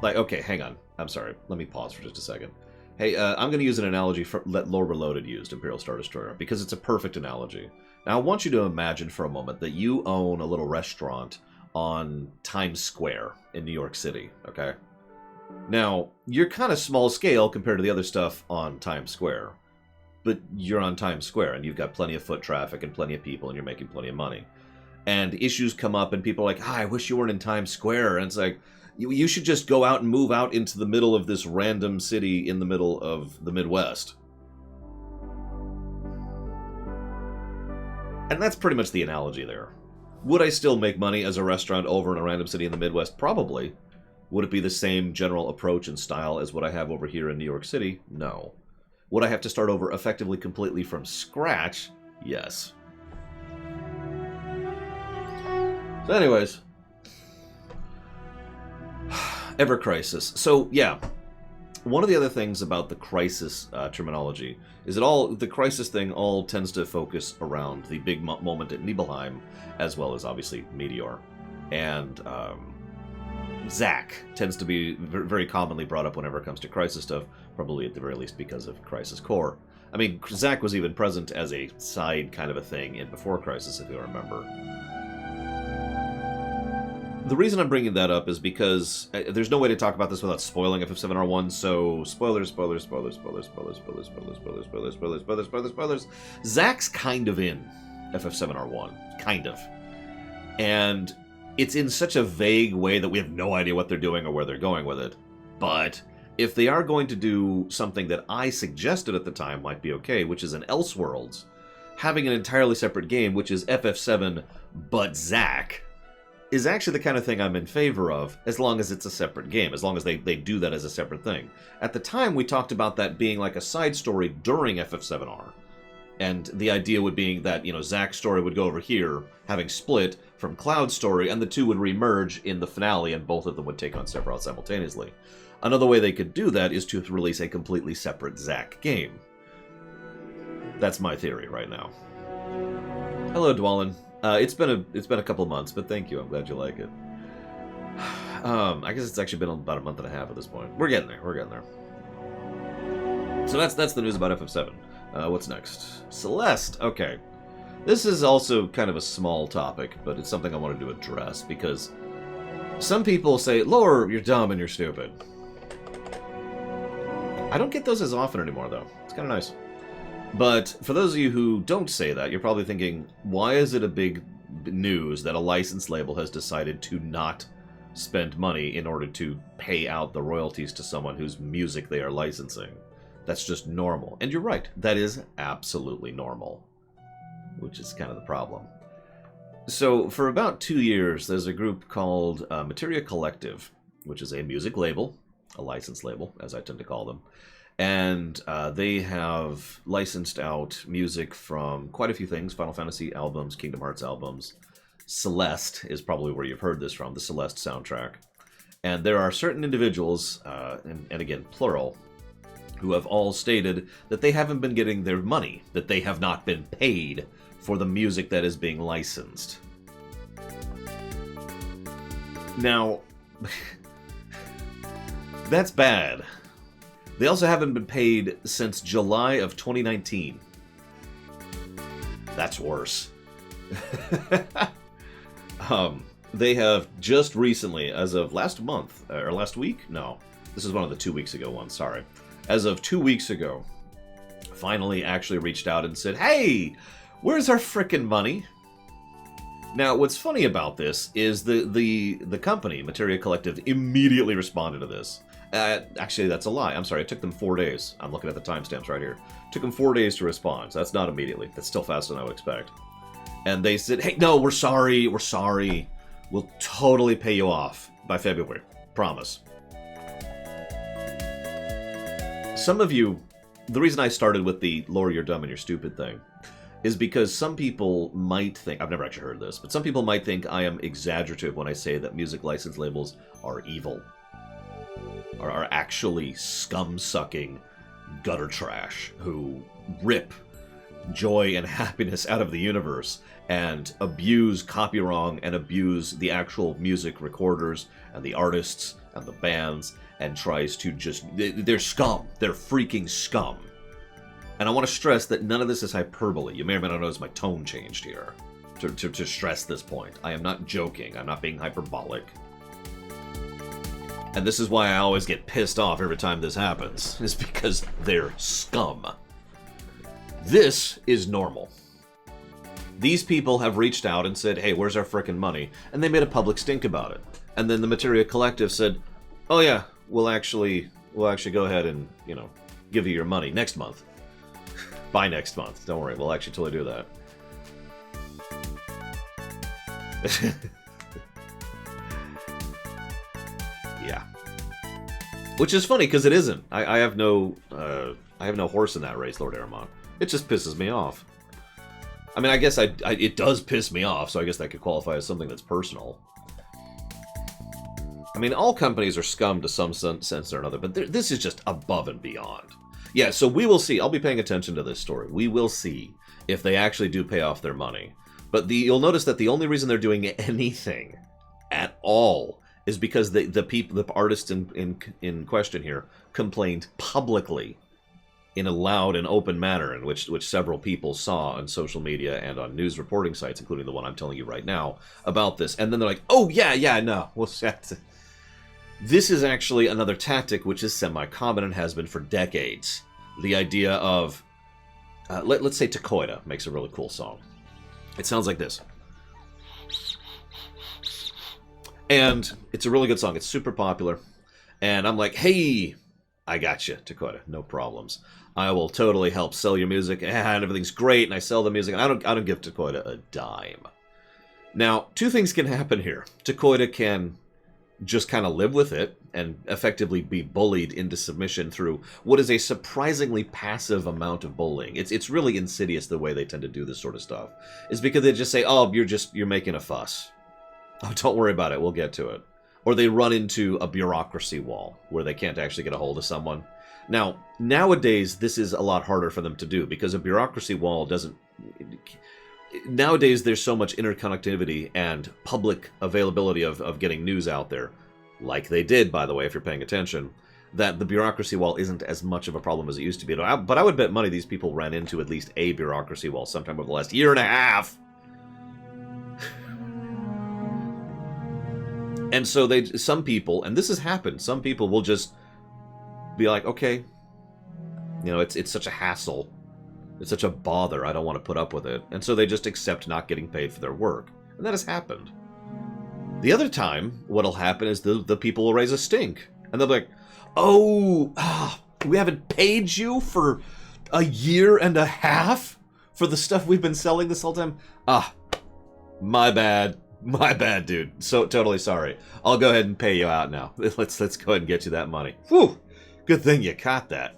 Like, okay, hang on. I'm sorry. Let me pause for just a second. Hey, I'm going to use an analogy that Lore Reloaded used, Imperial Star Destroyer, because it's a perfect analogy. Now, I want you to imagine for a moment that you own a little restaurant on Times Square in New York City, okay? Now, you're kind of small scale compared to the other stuff on Times Square, but you're on Times Square, and you've got plenty of foot traffic and plenty of people, and you're making plenty of money. And issues come up, and people are like, I wish you weren't in Times Square, and it's like... You should just go out and move out into the middle of this random city in the middle of the Midwest. And that's pretty much the analogy there. Would I still make money as a restaurant over in a random city in the Midwest? Probably. Would it be the same general approach and style as what I have over here in New York City? No. Would I have to start over effectively completely from scratch? Yes. So anyways... Ever Crisis. So, yeah. One of the other things about the Crisis terminology is that the Crisis thing all tends to focus around the big moment at Nibelheim, as well as, obviously, Meteor. And Zack tends to be very commonly brought up whenever it comes to Crisis stuff, probably at the very least because of Crisis Core. I mean, Zack was even present as a side kind of a thing in Before Crisis, if you remember. The reason I'm bringing that up is because there's no way to talk about this without spoiling FF7R1, so spoilers. Zack's kind of in FF7R1. Kind of. And it's in such a vague way that we have no idea what they're doing or where they're going with it. But if they are going to do something that I suggested at the time might be okay, which is an Elseworlds, having an entirely separate game, which is FF7 but Zack, is actually the kind of thing I'm in favor of, as long as it's a separate game, as long as they do that as a separate thing. At the time, we talked about that being like a side story during FF7R. And the idea would be that, you know, Zack's story would go over here, having split from Cloud's story, and the two would remerge in the finale, and both of them would take on Sephiroth simultaneously. Another way they could do that is to release a completely separate Zack game. That's my theory right now. Hello, Dwalin. It's been a couple months, but thank you. I'm glad you like it. I guess it's actually been about a month and a half at this point. We're getting there. We're getting there. So that's the news about FF7. What's next? Celeste. Okay. This is also kind of a small topic, but it's something I wanted to address, because some people say, Lore, you're dumb and you're stupid. I don't get those as often anymore, though. It's kind of nice. But for those of you who don't say that, you're probably thinking, why is it a big news that a license label has decided to not spend money in order to pay out the royalties to someone whose music they are licensing? That's just normal. And you're right, that is absolutely normal, which is kind of the problem. So for about 2 years, there's a group called Materia Collective, which is a music label, a license label, as I tend to call them. And they have licensed out music from quite a few things: Final Fantasy albums, Kingdom Hearts albums. Celeste is probably where you've heard this from, the Celeste soundtrack. And there are certain individuals, and again, plural, who have all stated that they haven't been getting their money, that they have not been paid for the music that is being licensed. Now, that's bad. They also haven't been paid since July of 2019. That's worse. They have just recently, as of last month, or last week? No, this is one of the 2 weeks ago ones, sorry. As of 2 weeks ago, finally actually reached out and said, hey, where's our frickin' money? Now, what's funny about this is the company, Materia Collective, immediately responded to this. Actually, that's a lie. I'm sorry. It took them 4 days. I'm looking at the timestamps right here. It took them 4 days to respond. So that's not immediately. That's still faster than I would expect. And they said, hey, no, we're sorry. We're sorry. We'll totally pay you off by February. Promise. Some of you, the reason I started with the Lore, you're dumb and you're stupid thing is because some people might think, I've never actually heard this, but some people might think I am exaggerative when I say that music license labels are evil. Are actually scum-sucking gutter trash who rip joy and happiness out of the universe and abuse copywrong and abuse the actual music recorders and the artists and the bands and tries to just... They're scum. They're freaking scum. And I want to stress that none of this is hyperbole. You may or may not notice my tone changed here to stress this point. I am not joking. I'm not being hyperbolic. And this is why I always get pissed off every time this happens, is because they're scum. This is normal. These people have reached out and said, hey, where's our frickin' money? And they made a public stink about it. And then the Materia Collective said, oh yeah, we'll actually go ahead and, you know, give you your money next month. By next month. Don't worry, we'll actually totally do that. Yeah. Which is funny, because it isn't. I have no horse in that race, Lord Aramon. It just pisses me off. I mean, I guess it does piss me off, so I guess that could qualify as something that's personal. I mean, all companies are scum to some sense or another, but this is just above and beyond. Yeah, so we will see. I'll be paying attention to this story. We will see if they actually do pay off their money. But you'll notice that the only reason they're doing anything at all is because the artists in question here complained publicly in a loud and open manner, in which several people saw on social media and on news reporting sites, including the one I'm telling you right now, about this. And then they're like, oh, yeah, no. Well, this is actually another tactic which is semi-common and has been for decades. The idea of, let's say Takoida makes a really cool song. It sounds like this. And it's a really good song. It's super popular. And I'm like, hey, I got you, Takoida. No problems. I will totally help sell your music. And everything's great. And I sell the music. And I don't give Takoida a dime. Now, two things can happen here. Takoida can just kind of live with it and effectively be bullied into submission through what is a surprisingly passive amount of bullying. It's really insidious the way they tend to do this sort of stuff. It's because they just say, oh, you're making a fuss. Oh, don't worry about it, we'll get to it. Or they run into a bureaucracy wall where they can't actually get a hold of someone. Now, nowadays, this is a lot harder for them to do because a bureaucracy wall doesn't... Nowadays, there's so much interconnectivity and public availability of getting news out there, like they did, by the way, if you're paying attention, that the bureaucracy wall isn't as much of a problem as it used to be. But I would bet money these people ran into at least a bureaucracy wall sometime over the last year and a half. And so some people, and this has happened, some people will just be like, okay, you know, it's such a hassle. It's such a bother. I don't want to put up with it. And so they just accept not getting paid for their work. And that has happened. The other time, what'll happen is the people will raise a stink. And they'll be like, oh, we haven't paid you for a year and a half for the stuff we've been selling this whole time? My bad. My bad, dude. So totally sorry. I'll go ahead and pay you out now. Let's go ahead and get you that money. Whew! Good thing you caught that.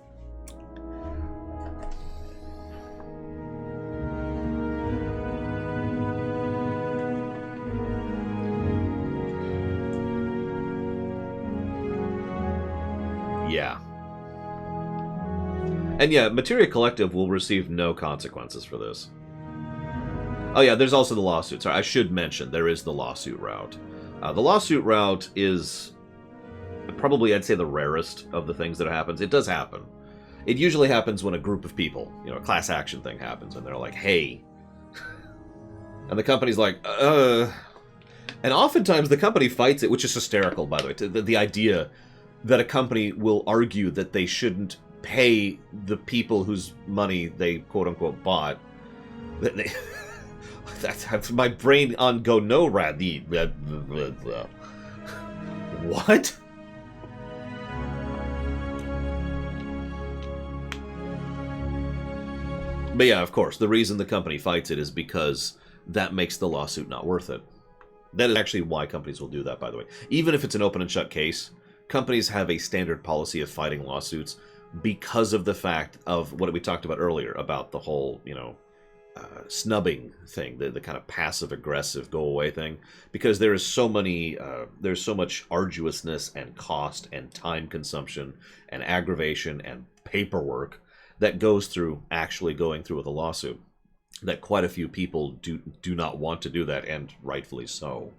Yeah. And yeah, Materia Collective will receive no consequences for this. Oh yeah, there's also the lawsuit. Sorry, I should mention, there is the lawsuit route. The lawsuit route is probably, I'd say, the rarest of the things that happens. It does happen. It usually happens when a group of people, you know, a class action thing happens, and they're like, hey. And the company's like, And oftentimes the company fights it, which is hysterical, by the way. The idea that a company will argue that they shouldn't pay the people whose money they quote-unquote bought. That they... That's my brain on go no rad. What? But yeah, of course, the reason the company fights it is because that makes the lawsuit not worth it. That is actually why companies will do that, by the way. Even if it's an open and shut case, companies have a standard policy of fighting lawsuits because of the fact of what we talked about earlier about the whole, you know, snubbing thing, the kind of passive-aggressive go-away thing, because there is so many, there's so much arduousness and cost and time consumption and aggravation and paperwork that goes through actually going through with a lawsuit, that quite a few people do not want to do that, and rightfully so.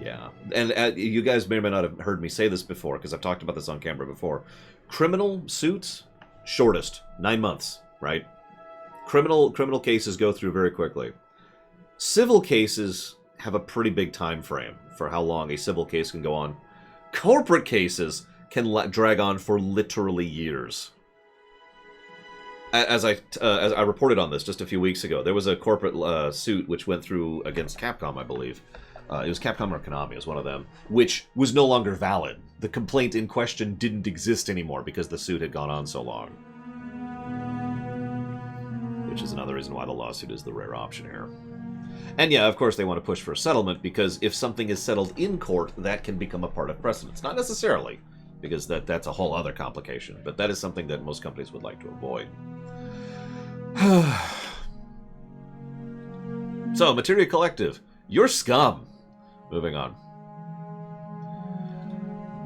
Yeah, and you guys may or may not have heard me say this before, because I've talked about this on camera before. Criminal suits, shortest, 9 months, right? Criminal cases go through very quickly. Civil cases have a pretty big time frame for how long a civil case can go on. Corporate cases can drag on for literally years. As I reported on this just a few weeks ago, there was a corporate suit which went through against Capcom, I believe. It was Capcom or Konami, it was one of them, which was no longer valid. The complaint in question didn't exist anymore because the suit had gone on so long. Which is another reason why the lawsuit is the rare option here. And yeah, of course they want to push for a settlement, because if something is settled in court, that can become a part of precedence. Not necessarily, because that's a whole other complication, but that is something that most companies would like to avoid. So, Materia Collective, you're scum. Moving on.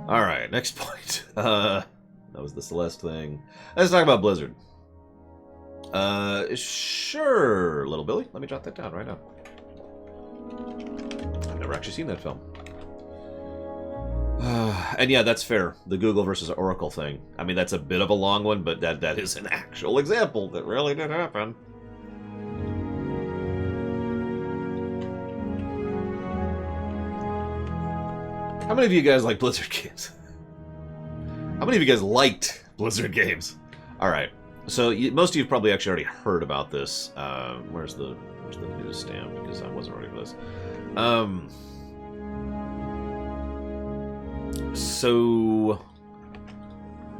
Alright, next point. That was the Celeste thing. Let's talk about Blizzard. Sure, little Billy. Let me jot that down right now. I've never actually seen that film. And yeah, that's fair. The Google versus Oracle thing. I mean, that's a bit of a long one, but that is an actual example that really did happen. How many of you guys like Blizzard games? How many of you guys liked Blizzard games? Alright, so most of you have probably actually already heard about this. Where's the news stamp? Because I wasn't ready for this. So...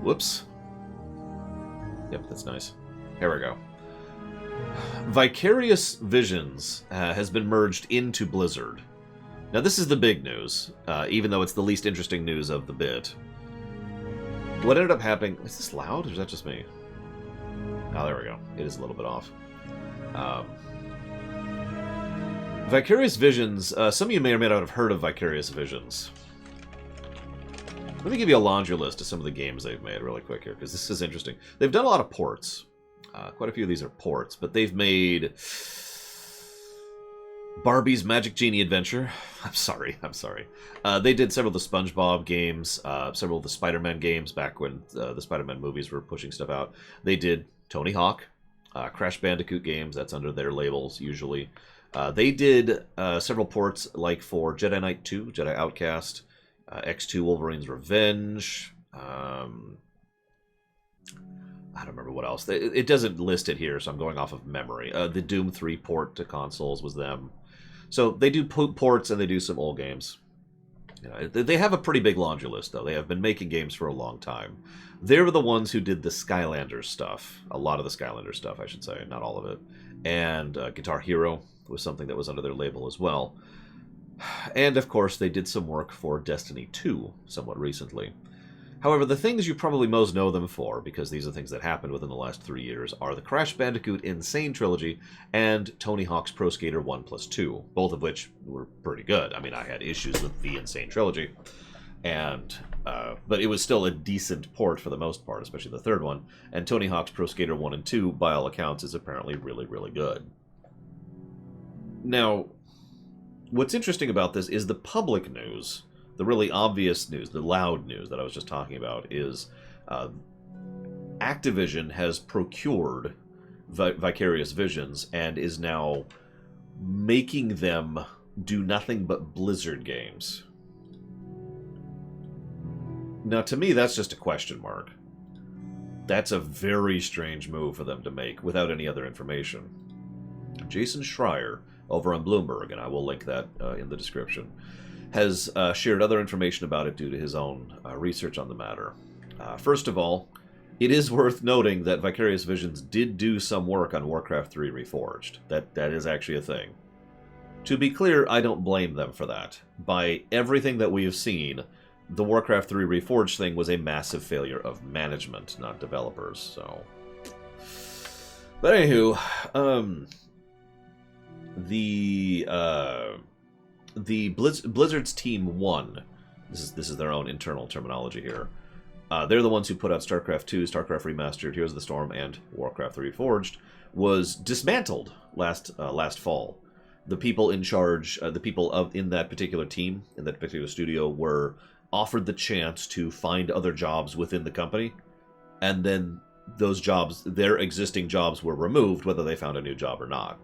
Whoops. Yep, that's nice. Here we go. Vicarious Visions has been merged into Blizzard. Now, this is the big news, even though it's the least interesting news of the bit. What ended up happening... Is this loud, or is that just me? Oh, there we go. It is a little bit off. Vicarious Visions... some of you may or may not have heard of Vicarious Visions. Let me give you a laundry list of some of the games they've made really quick here, because this is interesting. They've done a lot of ports. Quite a few of these are ports, but they've made... Barbie's Magic Genie Adventure. I'm sorry. They did several of the SpongeBob games, several of the Spider-Man games back when the Spider-Man movies were pushing stuff out. They did Tony Hawk, Crash Bandicoot games. That's under their labels usually. They did several ports like for Jedi Knight 2, Jedi Outcast, X2 Wolverine's Revenge. I don't remember what else. It doesn't list it here, so I'm going off of memory. The Doom 3 port to consoles was them. So they do ports and they do some old games. They have a pretty big laundry list, though. They have been making games for a long time. They were the ones who did the Skylanders stuff. A lot of the Skylanders stuff, I should say. Not all of it. And Guitar Hero was something that was under their label as well. And, of course, they did some work for Destiny 2 somewhat recently. However, the things you probably most know them for, because these are things that happened within the last 3 years, are the Crash Bandicoot Insane Trilogy and Tony Hawk's Pro Skater 1+2, both of which were pretty good. I mean, I had issues with the Insane Trilogy, but it was still a decent port for the most part, especially the third one, and Tony Hawk's Pro Skater 1 and 2, by all accounts, is apparently really, really good. Now, what's interesting about this is the public news. The really obvious news, the loud news that I was just talking about, is Activision has procured Vicarious Visions and is now making them do nothing but Blizzard games. Now, to me, that's just a question mark. That's a very strange move for them to make without any other information. Jason Schreier over on Bloomberg, and I will link that in the description, has shared other information about it due to his own research on the matter. First of all, it is worth noting that Vicarious Visions did do some work on Warcraft 3 Reforged. That is actually a thing. To be clear, I don't blame them for that. By everything that we have seen, the Warcraft 3 Reforged thing was a massive failure of management, not developers, so... But anywho, the Blizzard's Team 1, this is their own internal terminology here, they're the ones who put out StarCraft 2, StarCraft Remastered, Heroes of the Storm, and Warcraft 3 Reforged, was dismantled last fall. The people in charge, the people in that particular team, in that particular studio, were offered the chance to find other jobs within the company, and then those jobs, their existing jobs, were removed, whether they found a new job or not.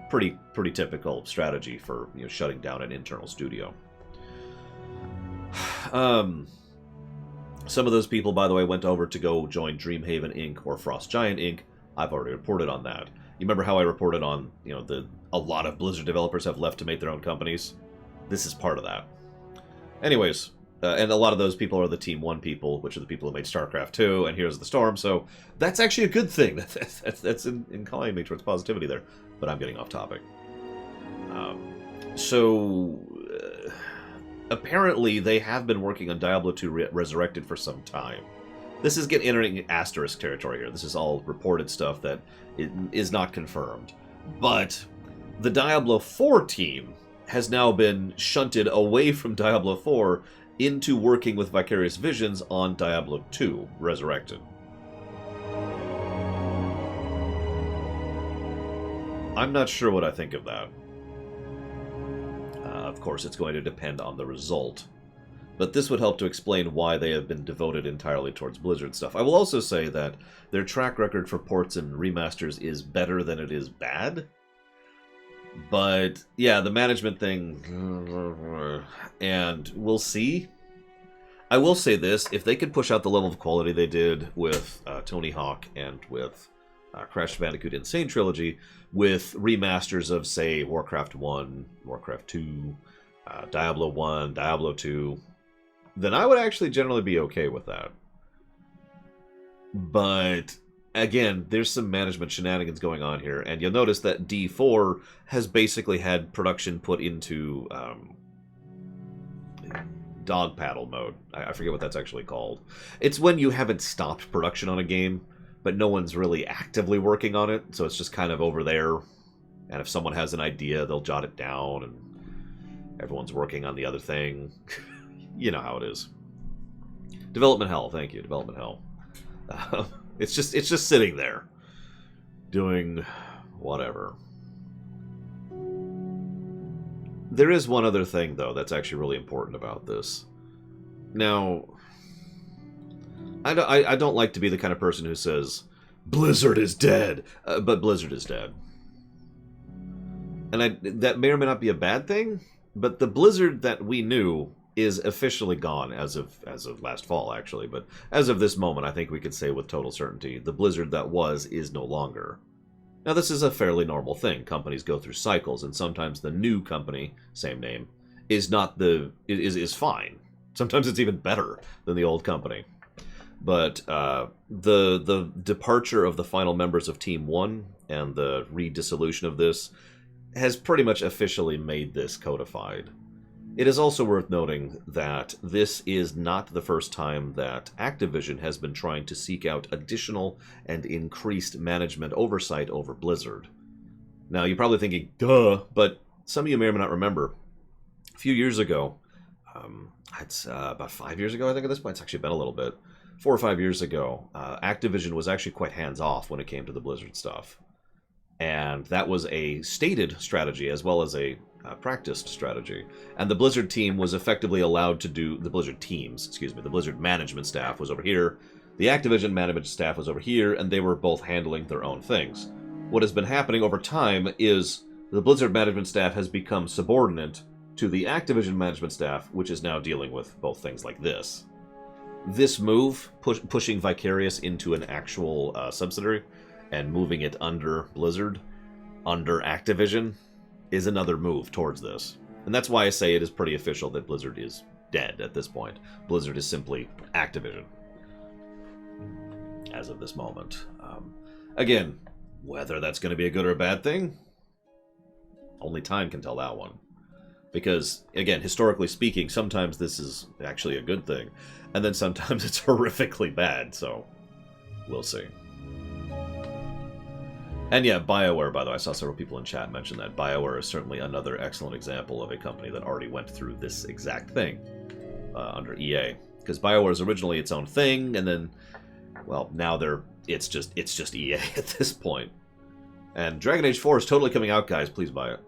Pretty typical strategy for shutting down an internal studio. Some of those people, by the way, went over to go join Dreamhaven Inc. or Frost Giant Inc. I've already reported on that. You remember how I reported on a lot of Blizzard developers have left to make their own companies? This is part of that. Anyways, and a lot of those people are the Team 1 people, which are the people who made StarCraft 2 and Heroes of the Storm, so that's actually a good thing. That's inclining me towards positivity there. But I'm getting off topic. Apparently they have been working on Diablo 2 Resurrected for some time. This is entering asterisk territory here. This is all reported stuff that is not confirmed. But the Diablo 4 team has now been shunted away from Diablo 4 into working with Vicarious Visions on Diablo 2 Resurrected. I'm not sure what I think of that. Of course, it's going to depend on the result. But this would help to explain why they have been devoted entirely towards Blizzard stuff. I will also say that their track record for ports and remasters is better than it is bad. But, yeah, the management thing... And we'll see. I will say this, if they could push out the level of quality they did with Tony Hawk and with Crash Bandicoot Insane Trilogy, with remasters of, say, Warcraft 1, Warcraft 2, Diablo 1, Diablo 2, then I would actually generally be okay with that. But, again, there's some management shenanigans going on here, and you'll notice that D4 has basically had production put into dog paddle mode. I forget what that's actually called. It's when you haven't stopped production on a game, but no one's really actively working on it, so it's just kind of over there. And if someone has an idea, they'll jot it down, and everyone's working on the other thing. You know how it is. Development hell, thank you, development hell. It's just sitting there, doing whatever. There is one other thing, though, that's actually really important about this. Now, I don't like to be the kind of person who says, Blizzard is dead, but Blizzard is dead. And that may or may not be a bad thing, but the Blizzard that we knew is officially gone as of last fall, actually. But as of this moment, I think we could say with total certainty, the Blizzard that was is no longer. Now, this is a fairly normal thing. Companies go through cycles, and sometimes the new company, same name, is fine. Sometimes it's even better than the old company. But the departure of the final members of Team 1 and the redissolution of this has pretty much officially made this codified. It is also worth noting that this is not the first time that Activision has been trying to seek out additional and increased management oversight over Blizzard. Now, you're probably thinking, duh, but some of you may or may not remember. A few years ago, it's about 5 years ago, I think at this point, it's actually been a little bit, 4 or 5 years ago, Activision was actually quite hands-off when it came to the Blizzard stuff. And that was a stated strategy as well as a practiced strategy. And the Blizzard team was effectively allowed to do, the Blizzard teams, excuse me, the Blizzard management staff was over here, the Activision management staff was over here, and they were both handling their own things. What has been happening over time is the Blizzard management staff has become subordinate to the Activision management staff, which is now dealing with both things like this. This move, pushing Vicarious into an actual subsidiary, and moving it under Blizzard, under Activision, is another move towards this. And that's why I say it is pretty official that Blizzard is dead at this point. Blizzard is simply Activision. As of this moment. Again, whether that's going to be a good or a bad thing, only time can tell that one. Because, again, historically speaking, sometimes this is actually a good thing. And then sometimes it's horrifically bad, so we'll see. And yeah, BioWare, by the way, I saw several people in chat mention that. BioWare is certainly another excellent example of a company that already went through this exact thing under EA. Because BioWare is originally its own thing, and then, well, now it's just EA at this point. And Dragon Age 4 is totally coming out, guys. Please buy it.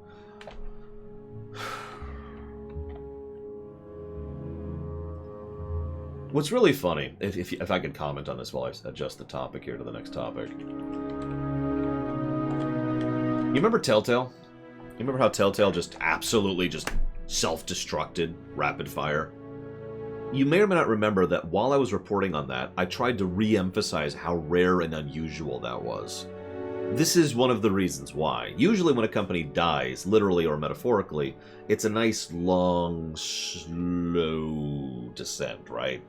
What's really funny, if I could comment on this while I adjust the topic here to the next topic. You remember Telltale? You remember how Telltale just absolutely just self-destructed rapid fire? You may or may not remember that while I was reporting on that, I tried to re-emphasize how rare and unusual that was. This is one of the reasons why. Usually when a company dies, literally or metaphorically, it's a nice, long, slow descent, right?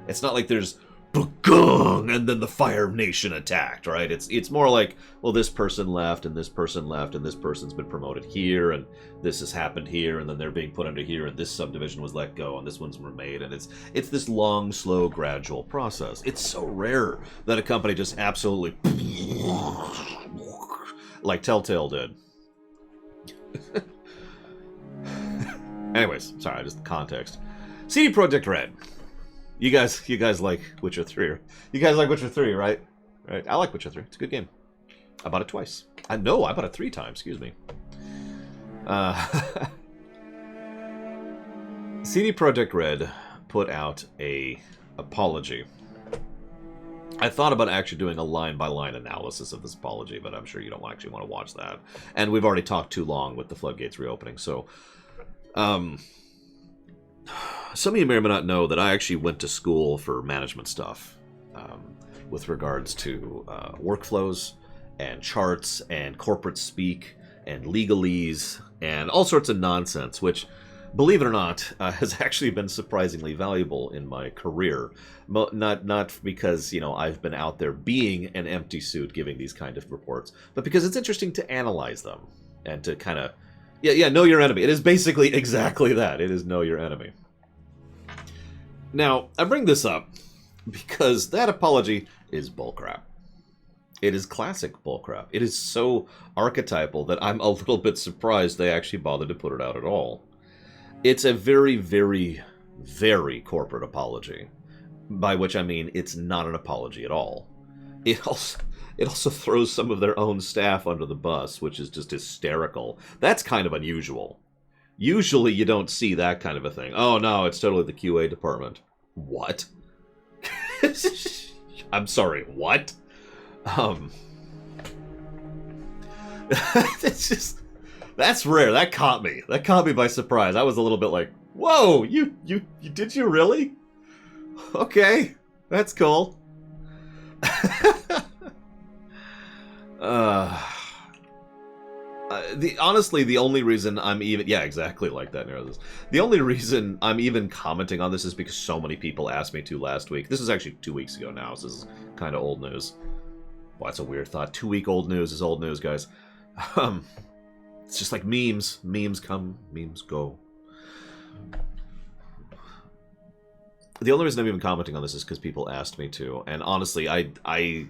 It's not like there's "Bagong!" and then the Fire Nation attacked, right? It's more like, well, this person left, and this person left, and this person's been promoted here, and this has happened here, and then they're being put under here, and this subdivision was let go, and this one's made, and it's this long, slow, gradual process. It's so rare that a company just absolutely like Telltale did. Anyways, sorry, just context. CD Projekt Red. You guys like Witcher 3. You guys like Witcher 3, right? Right. I like Witcher 3. It's a good game. I bought it twice. I bought it 3 times, excuse me. CD Projekt Red put out a apology. I thought about actually doing a line-by-line analysis of this apology, but I'm sure you don't actually want to watch that. And we've already talked too long with the Floodgates reopening, so... Some of you may or may not know that I actually went to school for management stuff with regards to workflows and charts and corporate speak and legalese and all sorts of nonsense, which, believe it or not, has actually been surprisingly valuable in my career. Not because, I've been out there being an empty suit giving these kind of reports, but because it's interesting to analyze them and to kind of, know your enemy. It is basically exactly that. It is know your enemy. Now, I bring this up because that apology is bullcrap. It is classic bullcrap. It is so archetypal that I'm a little bit surprised they actually bothered to put it out at all. It's a very, very, very corporate apology, by which I mean it's not an apology at all. It also throws some of their own staff under the bus, which is just hysterical. That's kind of unusual. Usually you don't see that kind of a thing. Oh no, it's totally the QA department. What? I'm sorry, what? It's just, that's rare. That caught me. That caught me by surprise. I was a little bit like, whoa, you did you really? Okay, that's cool. Honestly, the only reason I'm even... Yeah, exactly like that. The only reason I'm even commenting on this is because so many people asked me to last week. This is actually 2 weeks ago now, so this is kind of old news. Well, that's a weird thought. 2-week-old news is old news, guys. It's just like memes. Memes come, memes go. The only reason I'm even commenting on this is because people asked me to. And honestly, I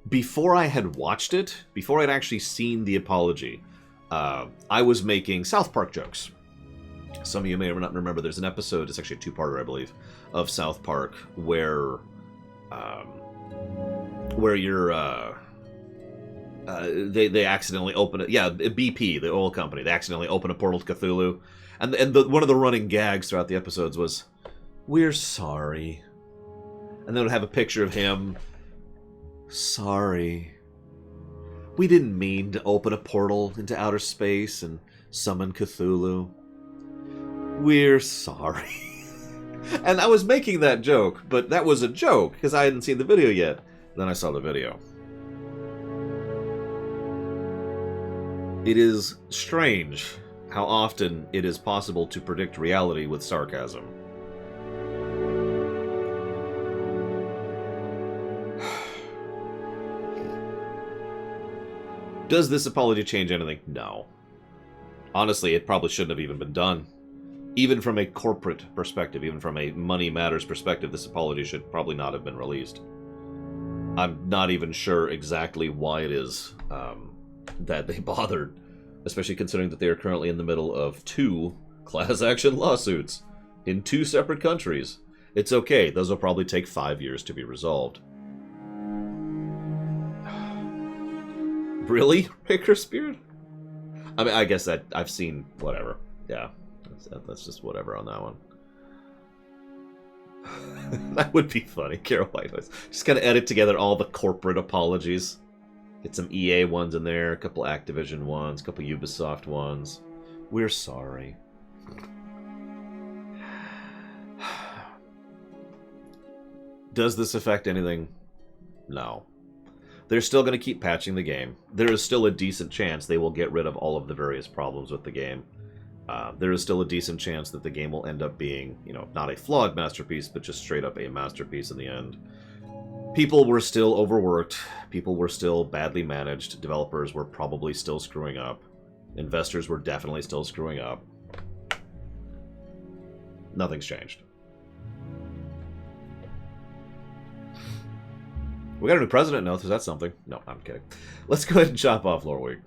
before I had watched it, before I'd actually seen the apology, I was making South Park jokes. Some of you may or may not remember, there's an episode, it's actually a two-parter, I believe, of South Park, where you're, they accidentally open it. Yeah, BP, the oil company, they accidentally open a portal to Cthulhu. And one of the running gags throughout the episodes was, "We're sorry." And then it would have a picture of him. "Sorry. We didn't mean to open a portal into outer space and summon Cthulhu. We're sorry." And I was making that joke, but that was a joke, because I hadn't seen the video yet. Then I saw the video. It is strange how often it is possible to predict reality with sarcasm. Does this apology change anything? No. Honestly, it probably shouldn't have even been done. Even from a corporate perspective, even from a money matters perspective, this apology should probably not have been released. I'm not even sure exactly why it is that they bothered, especially considering that they are currently in the middle of 2 class action lawsuits in 2 separate countries. It's okay, those will probably take 5 years to be resolved. Really, Raker Spirit? I mean, I guess that I've seen whatever. Yeah, that's just whatever on that one. That would be funny. Carol Whitehouse just kind of edit together all the corporate apologies. Get some EA ones in there, a couple Activision ones, a couple Ubisoft ones. We're sorry. Does this affect anything? No. They're still going to keep patching the game. There is still a decent chance they will get rid of all of the various problems with the game. There is still a decent chance that the game will end up being, you know, not a flawed masterpiece, but just straight up a masterpiece in the end. People were still overworked. People were still badly managed. Developers were probably still screwing up. Investors were definitely still screwing up. Nothing's changed. We got a new president now, is that something? No, I'm kidding. Let's go ahead and chop off Loreweek.